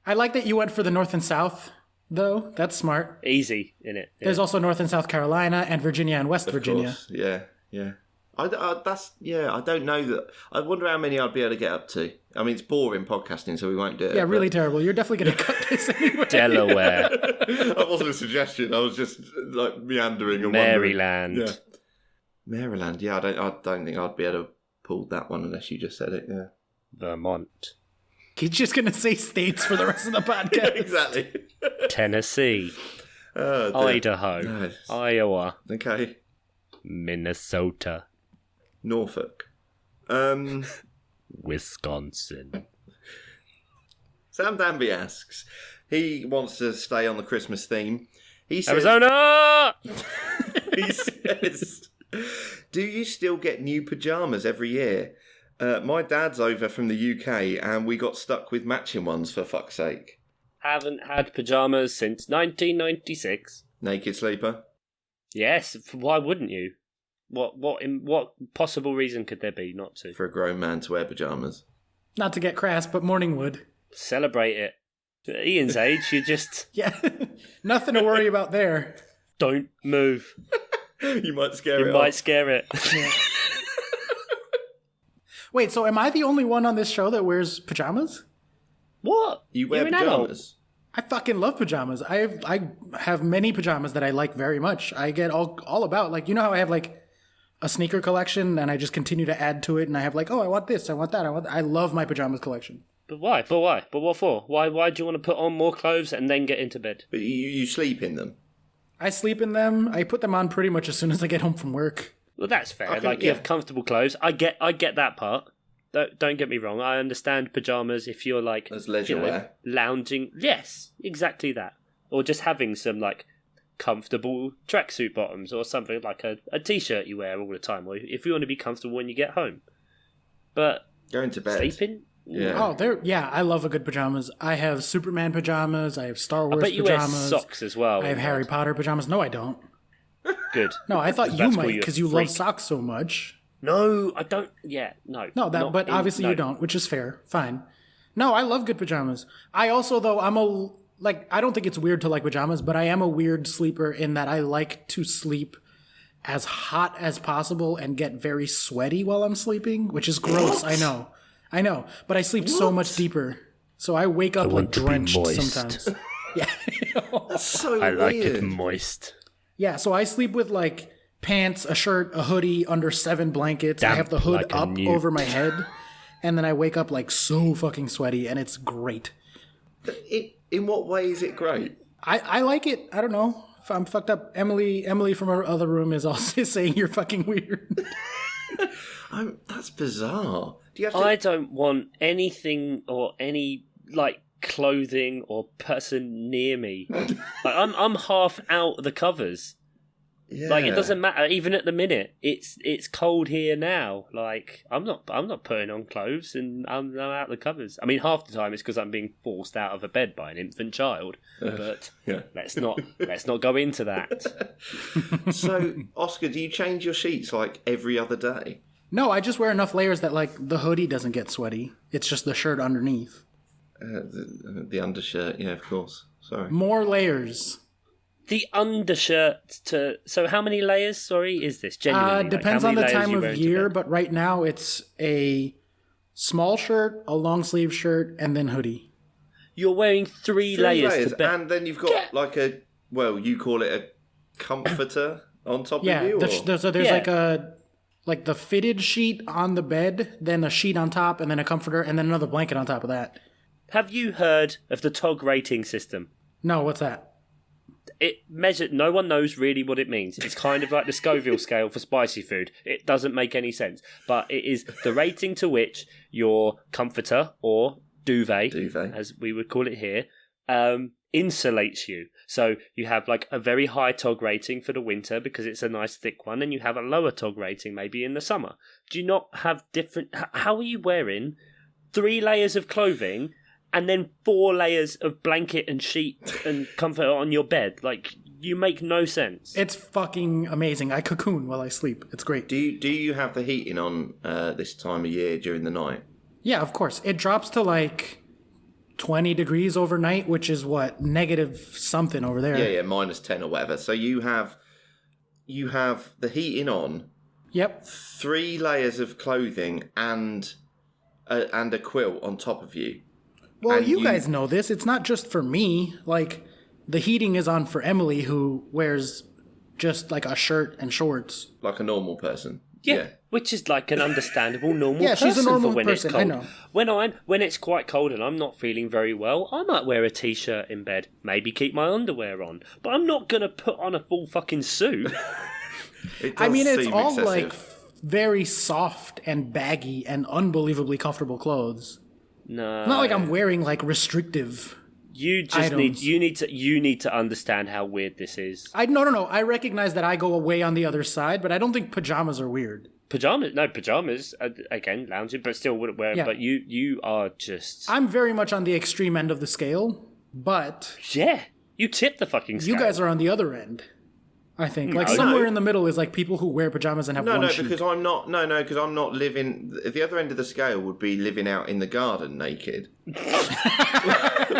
I like that you went for the North and South, though. That's smart. Easy, innit? Yeah. There's also North and South Carolina and Virginia and West Of Virginia. course. Yeah. I don't know that. I wonder how many I'd be able to get up to. I mean, it's boring podcasting, so we won't do it. Yeah, but- really terrible. You're definitely going to cut this anyway. Delaware. That wasn't a suggestion. I was just like meandering and Maryland. wondering. Yeah. Maryland. Yeah, I don't think I'd be able to pull that one unless you just said it. Yeah. Vermont. He's just going to say states for the rest of the podcast. Exactly. Tennessee. Oh, dear. Idaho. Nice. Iowa. Okay. Minnesota. Norfolk. Wisconsin. Sam Danby asks. He wants to stay on the Christmas theme. He says, Arizona! He says, do you still get new pyjamas every year? My dad's over from the UK and we got stuck with matching ones for fuck's sake. Haven't had pyjamas since 1996. Naked sleeper? Yes, why wouldn't you? What possible reason could there be not to? For a grown man to wear pyjamas. Not to get crass, but morning wood. Celebrate it. At Ian's age, you just Yeah. Nothing to worry about there. don't move. You might scare You it might off. scare it. Wait, so am I the only one on this show that wears pajamas? What? You wear You're an adult. pyjamas? I fucking love pajamas. I have many pajamas that I like very much. I get all about, like, you know how I have like a sneaker collection and I just continue to add to it and I have like, oh, I want this, I want that, I love my pajamas collection. But why? But why? But what for? Why do you want to put on more clothes and then get into bed? But you sleep in them. I sleep in them. I put them on pretty much as soon as I get home from work. Well, that's fair. Okay, You have comfortable clothes. I get that part. Don't get me wrong. I understand pajamas if you're like As leisure wear. lounging. Yes, exactly that. Or just having some like comfortable tracksuit bottoms or something like a t-shirt you wear all the time. Or if you want to be comfortable when you get home. But going to bed. sleeping. Yeah. Oh, I love a good pajamas. I have Superman pajamas. I have Star Wars I bet you pajamas. wear socks as well. I have Harry Potter pajamas. No, I don't. Good. No, I thought you That's might called because a you freak. love socks so much. No, I don't. Yeah, no. No, but obviously you don't, which is fair. Fine. No, I love good pajamas. I also, though, I don't think it's weird to like pajamas, but I am a weird sleeper in that I like to sleep as hot as possible and get very sweaty while I'm sleeping, which is gross. I know, but I sleep so much deeper. So I wake up like drenched sometimes. Yeah. That's so I weird. like it moist. Yeah, so I sleep with like pants, a shirt, a hoodie, under 7 blankets. I have the hood like a up newt. over my head, and then I wake up like so fucking sweaty, and it's great. In what way is it great? I like it. I don't know. If I'm fucked up. Emily from our other room is also saying you're fucking weird. That's bizarre. Do you have to... I don't want anything or any like clothing or person near me. Like I'm half out of the covers. Yeah. Like it doesn't matter. Even at the minute, it's cold here now. Like I'm not putting on clothes and I'm out of the covers. I mean, half the time it's because I'm being forced out of a bed by an infant child. But Yeah. let's not go into that. So, Oscar, do you change your sheets like every other day? No, I just wear enough layers that like the hoodie doesn't get sweaty. It's just the shirt underneath. The undershirt, yeah, of course. Sorry. More layers. The undershirt to... So how many layers, sorry, is this? Genuinely. Like, Depends how on many the layers time you of wear into year, bed? but right now it's a small shirt, a long sleeve shirt, and then hoodie. You're wearing three layers to bed. And then you've got like a, well, you call it a comforter on top Yeah, of you? so there's Yeah. like the fitted sheet on the bed, then a sheet on top, and then a comforter, and then another blanket on top of that. Have you heard of the TOG rating system? No, what's that? It measures... No one knows really what it means. It's kind of like the Scoville scale for spicy food. It doesn't make any sense. But it is the rating to which your comforter, or duvet, as we would call it here, insulates you. So you have like a very high TOG rating for the winter because it's a nice thick one, and you have a lower TOG rating maybe in the summer. Do you not have different... How are you wearing 3 layers of clothing and then 4 layers of blanket and sheet and comforter on your bed? Like, you make no sense. It's fucking amazing. I cocoon while I sleep. It's great. Do you have the heating on this time of year during the night? Yeah, of course. It drops to like 20 degrees overnight, which is what, negative something over there. Yeah, -10 or whatever. So you have the heating on, Yep. 3 layers of clothing and a quilt on top of you. Well, And you guys know this. It's not just for me. Like, the heating is on for Emily, who wears just like a shirt and shorts. Like a normal person. Yeah, which is like an understandable normal Yeah, person she's a normal for when person, it's I cold. know. When it's quite cold and I'm not feeling very well, I might wear a t-shirt in bed, maybe keep my underwear on, but I'm not gonna put on a full fucking suit. It I does mean, it's seem all excessive. like very soft and baggy and unbelievably comfortable clothes. No, It's not like I'm wearing like restrictive. you just items. you need to understand how weird this is. No. I recognize that I go away on the other side, but I don't think pajamas are weird. Pajamas again, lounging, but still wouldn't wear. Yeah. But you are just I'm very much on the extreme end of the scale, but you tip the fucking scale. you guys are on the other end. I think like No. somewhere in the middle is like people who wear pajamas and have one sheet. because I'm not. Because I'm not living. The other end of the scale would be living out in the garden naked.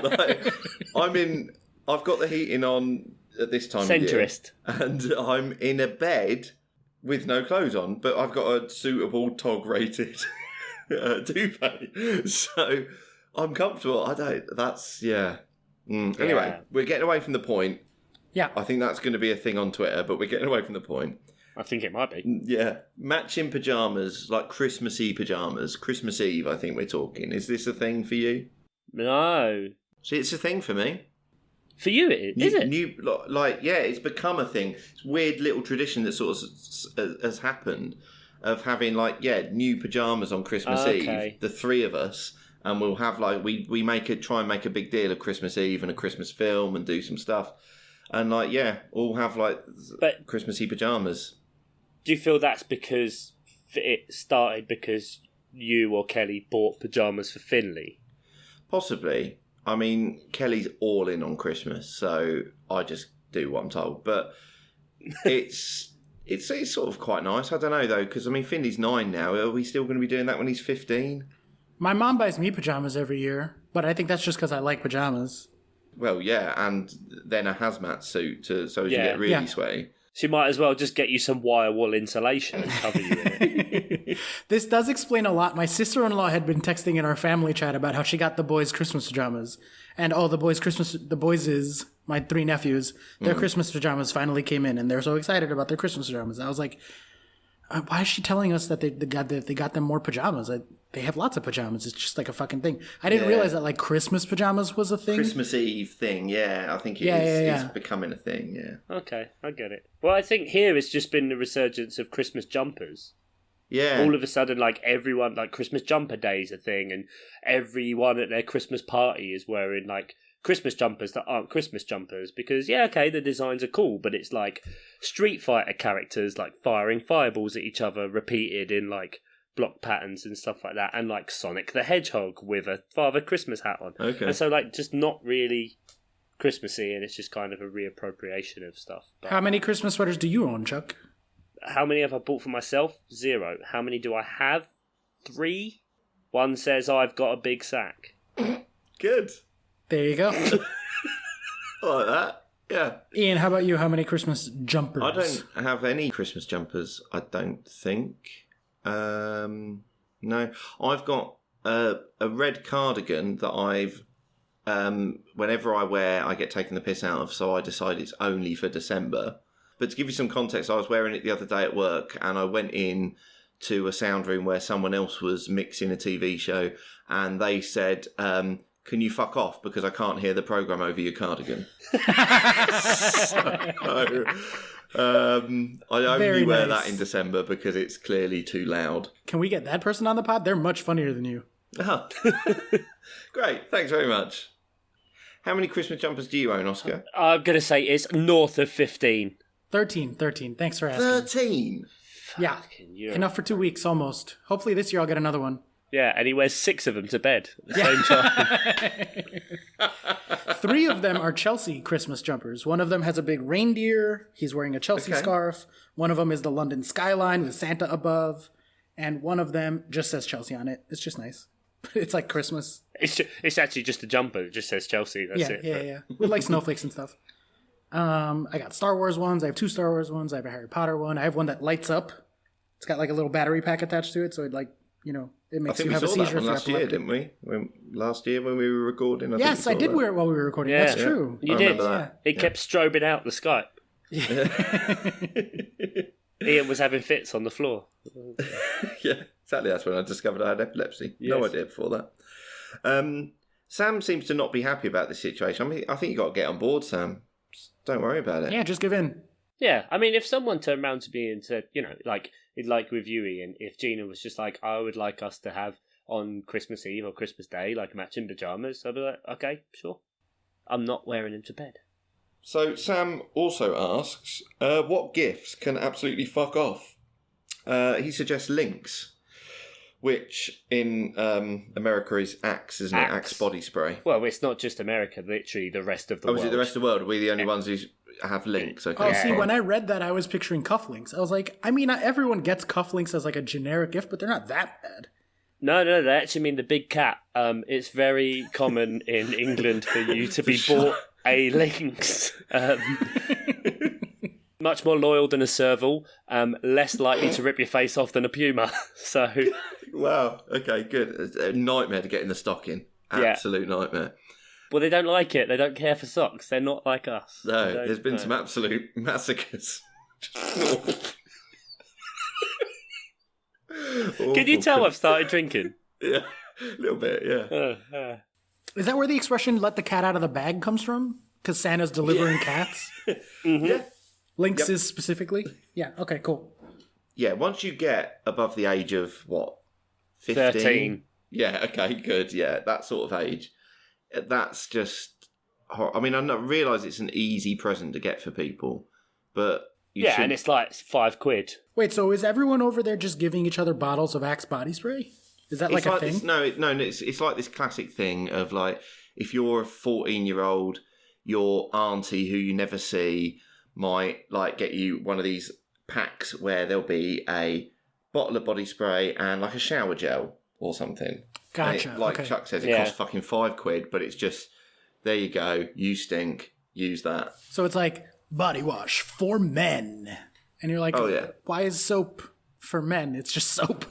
Like, I've got the heating on at this time Centrist. of year, and I'm in a bed with no clothes on, but I've got a suitable TOG rated duvet, so I'm comfortable. Anyway, we're getting away from the point. Yeah. I think that's going to be a thing on Twitter, but we're getting away from the point. I think it might be. Yeah. Matching pyjamas, like Christmassy pyjamas. Christmas Eve, I think we're talking. Is this a thing for you? No. See, it's a thing for me. For you, is it? It's become a thing. It's a weird little tradition that sort of has happened of having, new pyjamas on Christmas Eve, the three of us, and we'll have, we try and make a big deal of Christmas Eve and a Christmas film and do some stuff. And, all have, Christmassy pyjamas. Do you feel that's because it started because you or Kelly bought pyjamas for Finley? Possibly. I mean, Kelly's all in on Christmas, so I just do what I'm told. But it's sort of quite nice. I don't know, though, because, Finley's 9 now. Are we still going to be doing that when he's 15? My mom buys me pajamas every year, but I think that's just because I like pajamas. Well, yeah, and then a hazmat suit so as you get really sweaty. She might as well just get you some wire wool insulation and cover you in it. This does explain a lot. My sister-in-law had been texting in our family chat about how she got the boys' Christmas pajamas. And my 3 nephews, their Christmas pajamas finally came in, and they're so excited about their Christmas pajamas. I was like, why is she telling us that they got them more pajamas? They have lots of pajamas. It's just like a fucking thing. I didn't realize that Christmas pajamas was a thing. Christmas Eve thing, yeah. I think it's becoming a thing, yeah. Okay, I get it. Well, I think here it's just been the resurgence of Christmas jumpers. Yeah. All of a sudden, everyone, Christmas jumper day is a thing, and everyone at their Christmas party is wearing, Christmas jumpers that aren't Christmas jumpers because, the designs are cool, but it's Street Fighter characters, firing fireballs at each other repeated in, block patterns and stuff like that, and, Sonic the Hedgehog with a Father Christmas hat on. Okay. And so, just not really Christmassy, and it's just kind of a reappropriation of stuff. But how many Christmas sweaters do you own, Chuck? how many have I bought for myself? 0. How many do I have? 3. One says I've got a big sack. Good. There you go. I like that. Yeah. Ian, how about you? How many Christmas jumpers? I don't have any Christmas jumpers, I don't think. No. I've got a red cardigan that I've, whenever I wear, I get taken the piss out of, so I decide it's only for December. But to give you some context, I was wearing it the other day at work, and I went in to a sound room where someone else was mixing a TV show, and they said, can you fuck off because I can't hear the programme over your cardigan? I only wear that in December because it's clearly too loud. Can we get that person on the pod? They're much funnier than you. Oh. Great, thanks very much. How many Christmas jumpers do you own, Oscar? I'm going to say it's north of 15. 13. Thanks for asking. 13? Yeah, enough for 2 weeks almost. Hopefully this year I'll get another one. Yeah, and he wears 6 of them to bed at the same time. 3 of them are Chelsea Christmas jumpers. One of them has a big reindeer. He's wearing a Chelsea scarf. One of them is the London skyline with Santa above. And one of them just says Chelsea on it. It's just nice. It's like Christmas. It's actually just a jumper. It just says Chelsea. That's it. Yeah. With like snowflakes and stuff. I got Star Wars ones. I have 2 Star Wars ones. I have a Harry Potter one. I have one that lights up. It's got like a little battery pack attached to it. So it it makes you have a seizure. Last year, didn't we? Last year when we were recording. Yes, I did wear it while we were recording. Yeah. That's true. You did. It kept strobing out the Skype. Ian was having fits on the floor. Yeah, exactly. That's when I discovered I had epilepsy. Yes. No idea before that. Sam seems to not be happy about this situation. I mean, I think you got to get on board, Sam. Just don't worry about it. Yeah, just give in. Yeah, I mean, if someone turned around to me and said, like with you, Ian, if Gina was just like, I would like us to have on Christmas Eve or Christmas Day, like matching pajamas, I'd be like, okay, sure. I'm not wearing them to bed. So Sam also asks, what gifts can absolutely fuck off? He suggests Lynx, which in America is Axe, isn't it? Axe body spray. Well, it's not just America, literally the rest of the world. Oh, is it the rest of the world? Are we the only ones who have Lynx? Okay. Oh, see, when I read that, I was picturing cufflinks. I was like, I mean, everyone gets cufflinks as like a generic gift, but they're not that bad. No, they actually mean the big cat. It's very common in England for you to be bought a lynx. Much more loyal than a serval, less likely to rip your face off than a puma. So, wow, okay, good. It's a nightmare to get in the stocking. Absolute nightmare. Well, they don't like it. They don't care for socks. They're not like us. No, there's been some absolute massacres. Can you tell I've started drinking? Yeah, a little bit, yeah. Is that where the expression "let the cat out of the bag" comes from? Because Santa's delivering cats. Yeah. Lynx is specifically. Yeah. Okay. Cool. Yeah, once you get above the age of, what, 15? 13. Yeah, okay, good. Yeah, that sort of age. That's just... I mean, I realise it's an easy present to get for people, but... And it's like £5. Wait. So is everyone over there just giving each other bottles of Axe body spray? Is that like a thing? It's like this classic thing of like, if you're a 14-year-old, your auntie who you never see might like get you one of these packs where there'll be a bottle of body spray and like a shower gel or something. Gotcha. And like okay. Chuck says, it costs fucking £5, but it's just, there you go, you stink, use that. So it's like body wash for men, and you're like, Oh, yeah. why is soap for men? It's just soap.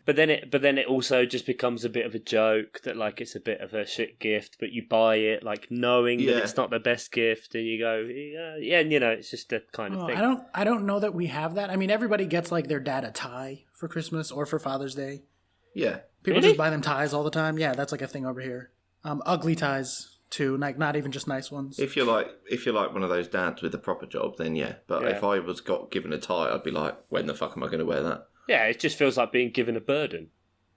But then it also just becomes a bit of a joke that like it's a bit of a shit gift, but you buy it like knowing that it's not the best gift, and you go, and it's just a kind of thing. I don't know that we have that. I mean, everybody gets like their dad a tie for Christmas or for Father's Day. Yeah. People just buy them ties all the time. Yeah, that's like a thing over here. Ugly ties too, like not even just nice ones. If you're like one of those dads with a proper job, then yeah. But if I was given a tie, I'd be like, when the fuck am I going to wear that? Yeah, it just feels like being given a burden.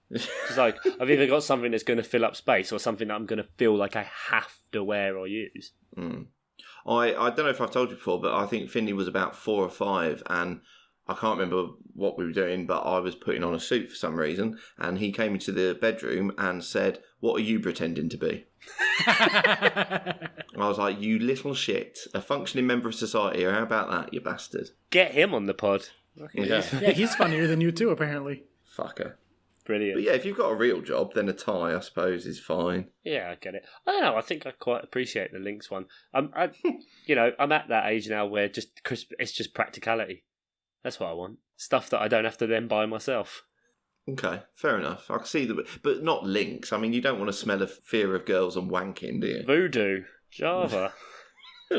It's like, I've either got something that's going to fill up space or something that I'm going to feel like I have to wear or use. I don't know if I've told you before, but I think Finley was about 4 or 5, and I can't remember what we were doing, but I was putting on a suit for some reason, and he came into the bedroom and said, "What are you pretending to be?" I was like, "You little shit, a functioning member of society, or how about that, you bastard?" Get him on the pod. Yeah. Yeah, he's funnier than you too, apparently. Fucker. Brilliant. But yeah, if you've got a real job, then a tie, I suppose, is fine. Yeah, I get it. I don't know. I think I quite appreciate the Lynx one. I'm at that age now where it's just practicality. That's what I want. Stuff that I don't have to then buy myself. Okay, fair enough. I can see but not Lynx. I mean, you don't want to smell of fear of girls and wanking, do you? Voodoo. Java.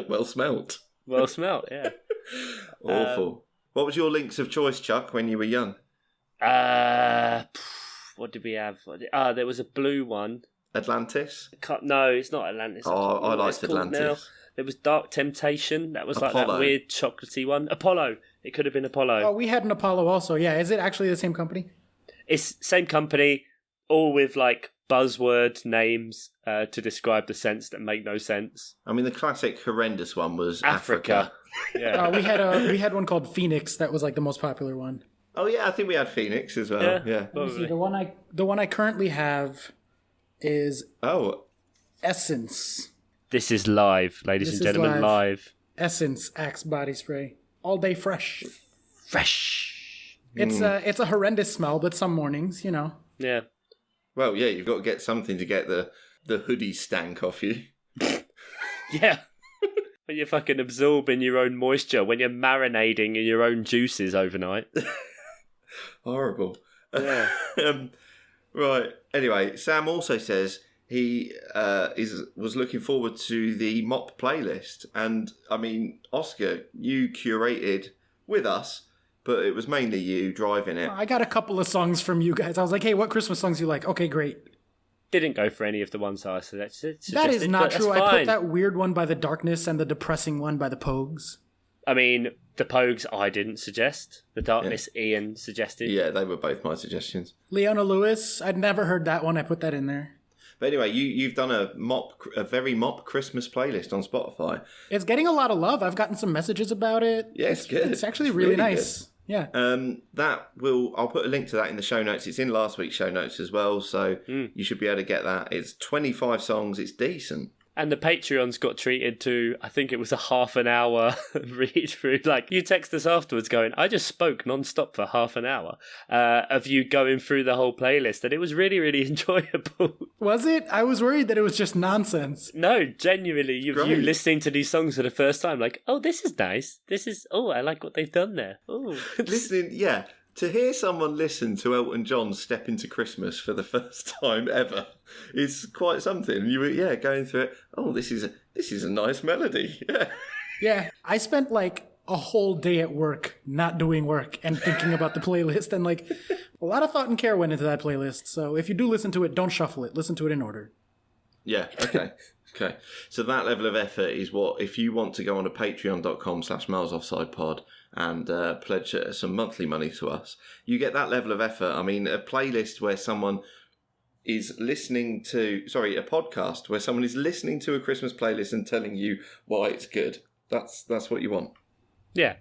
Well smelt. Well smelt, yeah. Awful. What was your Lynx of choice, Chuck, when you were young? What did we have? There was a blue one. Atlantis? No, it's not Atlantis. I liked Atlantis. Now. There was Dark Temptation. That was Apollo. like that weird chocolatey one. Apollo. It could have been Apollo. Oh, we had an Apollo also. Yeah, is it actually the same company? It's same company, all with like buzzword names to describe the scents that make no sense. I mean, the classic horrendous one was Africa. Yeah. We had one called Phoenix that was like the most popular one. Oh yeah, I think we had Phoenix as well. Yeah. Let me see, the one I currently have is Essence. This is live, ladies and gentlemen, live. Essence Axe body spray, all day fresh. Fresh. It's a horrendous smell, but some mornings, Yeah. Well, yeah, you've got to get something to get the hoodie stank off you. Yeah. When you're fucking absorbing your own moisture, when you're marinating in your own juices overnight. Horrible. Yeah. Right. Anyway, Sam also says he was looking forward to the mop playlist, and I mean, Oscar, you curated with us, but it was mainly you driving it. I got a couple of songs from you guys. I was like, hey, what Christmas songs you like? Okay, great. Didn't go for any of the ones I suggested. That is not but true. that's I fine. put that weird one by The Darkness and the depressing one by The Pogues. I mean, the Pogues I didn't suggest. The Darkness Ian suggested. Yeah, they were both my suggestions. Leona Lewis, I'd never heard that one. I put that in there. But anyway, you've done a very mop Christmas playlist on Spotify. It's getting a lot of love. I've gotten some messages about it. Yeah, it's good. It's actually really nice. Good. Yeah. I'll put a link to that in the show notes. It's in last week's show notes as well, so you should be able to get that. It's 25 songs. It's decent. And the Patreons got treated to, I think it was a half an hour read through. Like, you text us afterwards going, I just spoke non-stop for half an hour of you going through the whole playlist. And it was really, really enjoyable. Was it? I was worried that it was just nonsense. No, genuinely, you listening to these songs for the first time, like, oh, this is nice. I like what they've done there. Oh, Listening, yeah. To hear someone listen to Elton John Step Into Christmas for the first time ever is quite something. You were, going through it. Oh, this is a nice melody. Yeah. Yeah. I spent like a whole day at work not doing work and thinking about the playlist and like, A lot of thought and care went into that playlist, so if you do listen to it, don't shuffle it. Listen to it in order. Yeah, okay. Okay. So that level of effort is what, if you want to go on to patreon.com/milesoffsidepod and pledge some monthly money to us, you get that level of effort. I mean, a playlist where someone is listening to, a podcast where someone is listening to a Christmas playlist and telling you why it's good. That's what you want. Yeah,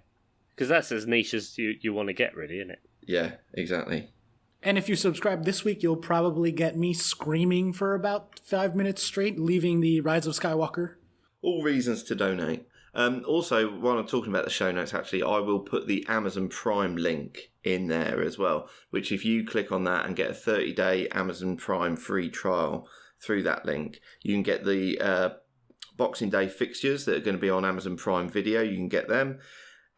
because that's as niche as you want to get, really, isn't it? Yeah, exactly. And if you subscribe this week, you'll probably get me screaming for about 5 minutes straight, leaving the Rise of Skywalker. All reasons to donate. Also, while I'm talking about the show notes, actually, I will put the Amazon Prime link in there as well, which if you click on that and get a 30-day Amazon Prime free trial through that link, you can get the Boxing Day fixtures that are going to be on Amazon Prime Video. You can get them.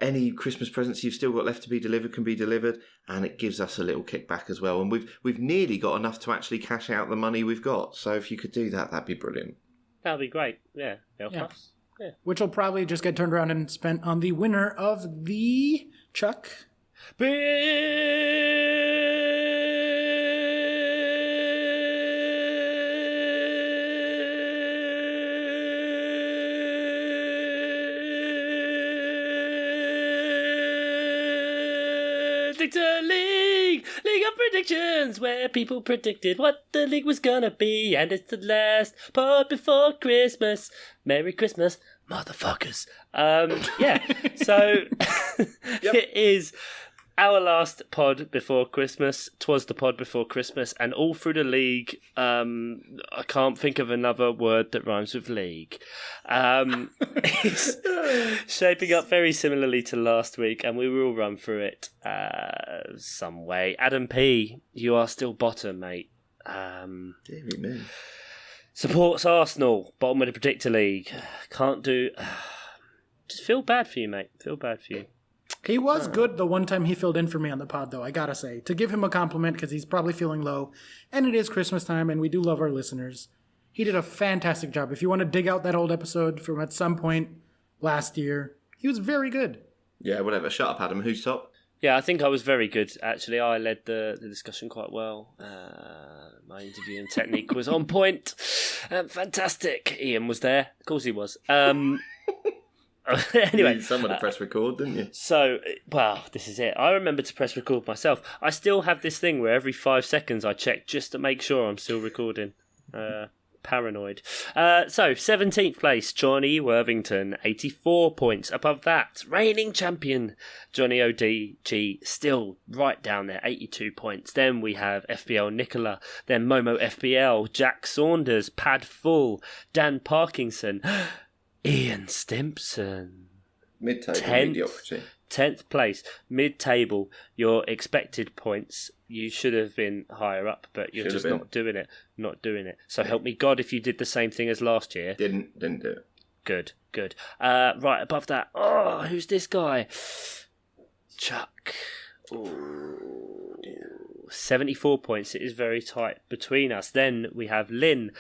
Any Christmas presents you've still got left to be delivered can be delivered, and it gives us a little kickback as well. And we've nearly got enough to actually cash out the money we've got. So if you could do that, that'd be brilliant. That'd be great. Yeah, help us. Yeah. Which will probably just get turned around and spent on the winner of the Chuck. League of Predictions, where people predicted what the league was gonna be, and it's the last pod before Christmas. Merry Christmas, motherfuckers. Yeah, so It is our last pod before Christmas. 'Twas the pod before Christmas, and all through the league, I can't think of another word that rhymes with league. It's shaping up very similarly to last week, and we will run through it some way. Adam P, you are still bottom, mate. Deary me. Supports Arsenal, bottom of the Predictor League. Can't do... Just feel bad for you, mate. Feel bad for you. He was good the one time he filled in for me on the pod, though, I gotta say. To give him a compliment, because he's probably feeling low. And it is Christmas time, and we do love our listeners. He did a fantastic job. If you want to dig out that old episode from at some point last year, he was very good. Yeah, whatever. Shut up, Adam. Who's top? Yeah, I think I was very good, actually. I led the discussion quite well. My interviewing technique was on point. Fantastic. Ian was there. Of course he was. Anyway. Someone to press record, didn't you? So, well, this is it. I remember to press record myself. I still have this thing where every 5 seconds I check just to make sure I'm still recording. Paranoid. So, 17th place, Johnny Worthington, 84 points. Above that, reigning champion, Johnny ODG, still right down there, 82 points. Then we have FBL Nicola, then Momo FBL, Jack Saunders, Pad Full, Dan Parkinson, Ian Stimpson. Mid-table mediocrity. 10th place, mid-table. Your expected points, you should have been higher up, but you're just not doing it. Not doing it. So help me God if you did the same thing as last year. Didn't do it. Good. Right, above that. Oh, who's this guy? Chuck. Ooh. 74 points. It is very tight between us. Then we have Lynn,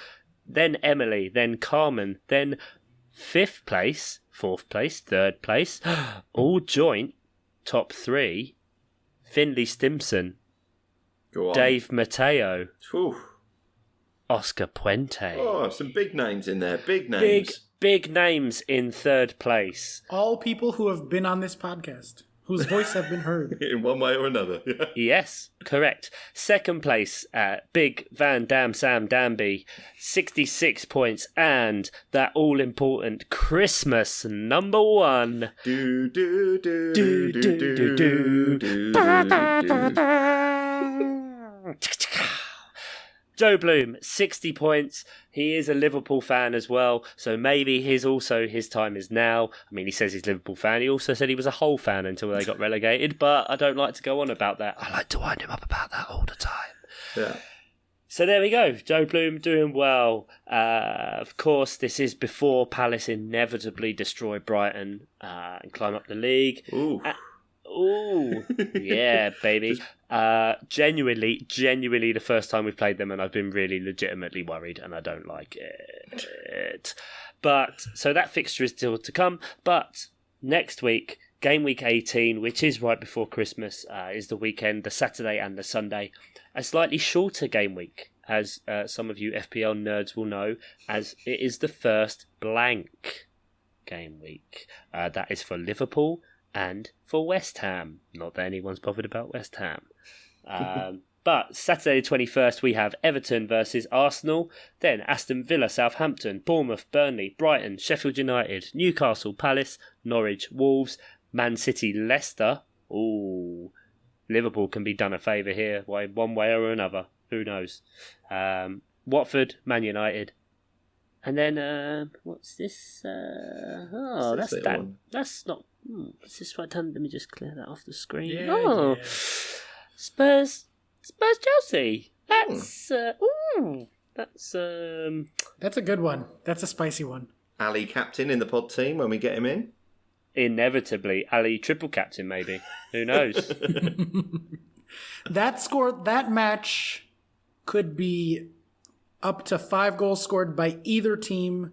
then Emily, then Carmen, then 5th place, 4th place, 3rd place, all joint, top 3, Finley Stimson, Dave Mateo, Oscar Puente. Oh, some big names in there, big names. Big names in 3rd place. All people who have been on this podcast, whose voice have been heard. In one way or another. Yes, correct. 2nd place, Big Van Dam Sam Danby, 66 points, and that all-important Christmas number 1. Do, do, do, do, do, do, do, do. Joe Bloom, 60 points. He is a Liverpool fan as well, so maybe his time is now. I mean, he says he's a Liverpool fan. He also said he was a Hull fan until they got relegated, but I don't like to go on about that. I like to wind him up about that all the time. Yeah. So there we go. Joe Bloom doing well. Of course, this is before Palace inevitably destroy Brighton and climb up the league. Ooh. Ooh, yeah, baby. Genuinely the first time we've played them, and I've been really legitimately worried, and I don't like it. But, so that fixture is still to come, but next week, game week 18, which is right before Christmas, is the weekend, the Saturday and the Sunday. A slightly shorter game week, as some of you FPL nerds will know, as it is the first blank game week. That is for Liverpool and for West Ham. Not that anyone's bothered about West Ham. But Saturday the 21st, we have Everton versus Arsenal. Then Aston Villa, Southampton, Bournemouth, Burnley, Brighton, Sheffield United, Newcastle, Palace, Norwich, Wolves, Man City, Leicester. Ooh, Liverpool can be done a favour here, one way or another. Who knows? Watford, Man United. And then, what's this? That's that. One. That's not... Is this right? Let me just clear that off the screen. Yeah. Spurs, Chelsea. That's that's a good one. That's a spicy one. Ali captain in the pod team when we get him in. Inevitably, Ali triple captain maybe. Who knows? That match could be up to 5 goals scored by either team.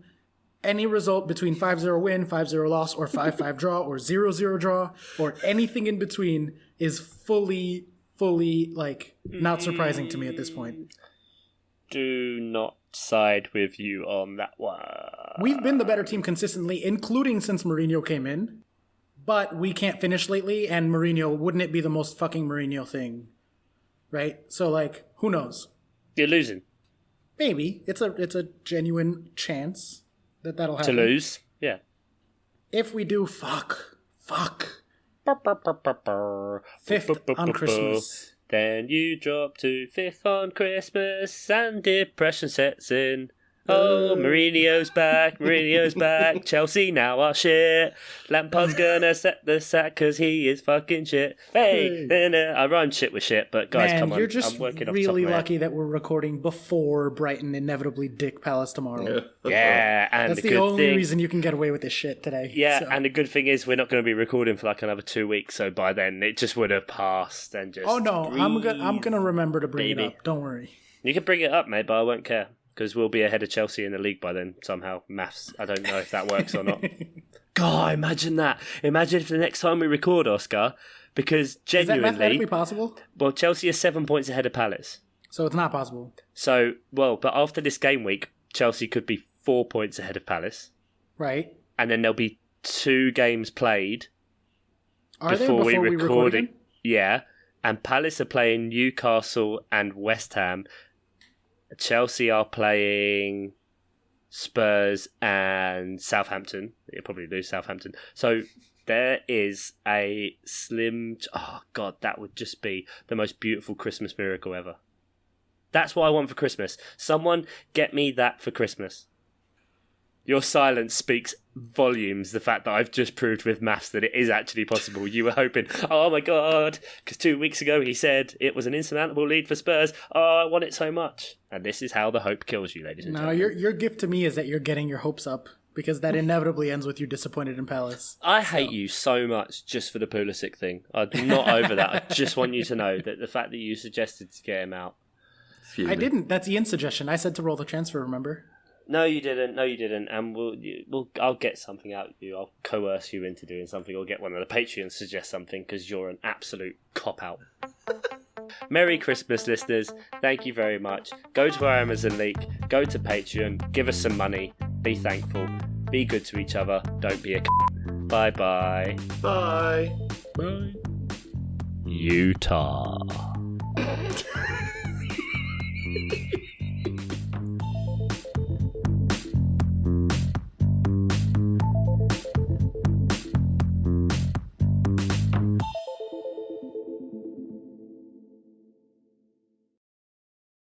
Any result between 5-0 win, 5-0 loss, or 5-5 draw, or 0-0 draw, or anything in between is fully like not surprising to me at this point. Do not side with you on that one. We've been the better team consistently, including since Mourinho came in, but we can't finish lately, and Mourinho, wouldn't it be the most fucking Mourinho thing? Right? So, like, who knows? You're losing. Maybe. It's a genuine chance that'll happen. To lose? Yeah. If we do, fuck. 5th on Christmas. Then you drop to 5th on Christmas and depression sets in. Oh, Mourinho's back, Chelsea now are shit. Lampard's gonna set the sack because he is fucking shit. Hey, I rhymed shit with shit, but guys, come on. You're just I'm working off really the top of lucky that we're recording before Brighton inevitably dick Palace tomorrow. Yeah, and that's the only reason you can get away with this shit today. Yeah, so. And the good thing is we're not going to be recording for like another 2 weeks, so by then it just would have passed and just... Oh no, I'm gonna remember to bring it up. Don't worry. You can bring it up, mate, but I won't care. Because we'll be ahead of Chelsea in the league by then, somehow. Maths, I don't know if that works or not. God, imagine that. Imagine if the next time we record, Oscar, because genuinely... Is that mathematically possible? Well, Chelsea is 7 points ahead of Palace. So it's not possible. So, but after this game week, Chelsea could be 4 points ahead of Palace. Right. And then there'll be 2 games played before we record again? Yeah, and Palace are playing Newcastle and West Ham. Chelsea are playing Spurs and Southampton. You'll probably lose Southampton. So there is a slim... Oh, God, that would just be the most beautiful Christmas miracle ever. That's what I want for Christmas. Someone get me that for Christmas. Your silence speaks volumes, the fact that I've just proved with maths that it is actually possible. You were hoping, oh my God, because 2 weeks ago he said it was an insurmountable lead for Spurs. Oh, I want it so much. And this is how the hope kills you, ladies and gentlemen. No, your gift to me is that you're getting your hopes up, because that inevitably ends with you disappointed in Palace. I hate you so much just for the Pulisic thing. I'm not over that. I just want you to know that the fact that you suggested to get him out. I didn't. That's Ian's suggestion. I said to roll the transfer, remember? No, you didn't. And I'll get something out of you. I'll coerce you into doing something, or get one of the Patreons suggest something, because you're an absolute cop-out. Merry Christmas, listeners. Thank you very much. Go to our Amazon link. Go to Patreon. Give us some money. Be thankful. Be good to each other. Don't be a Bye-bye. Bye. Bye. Utah.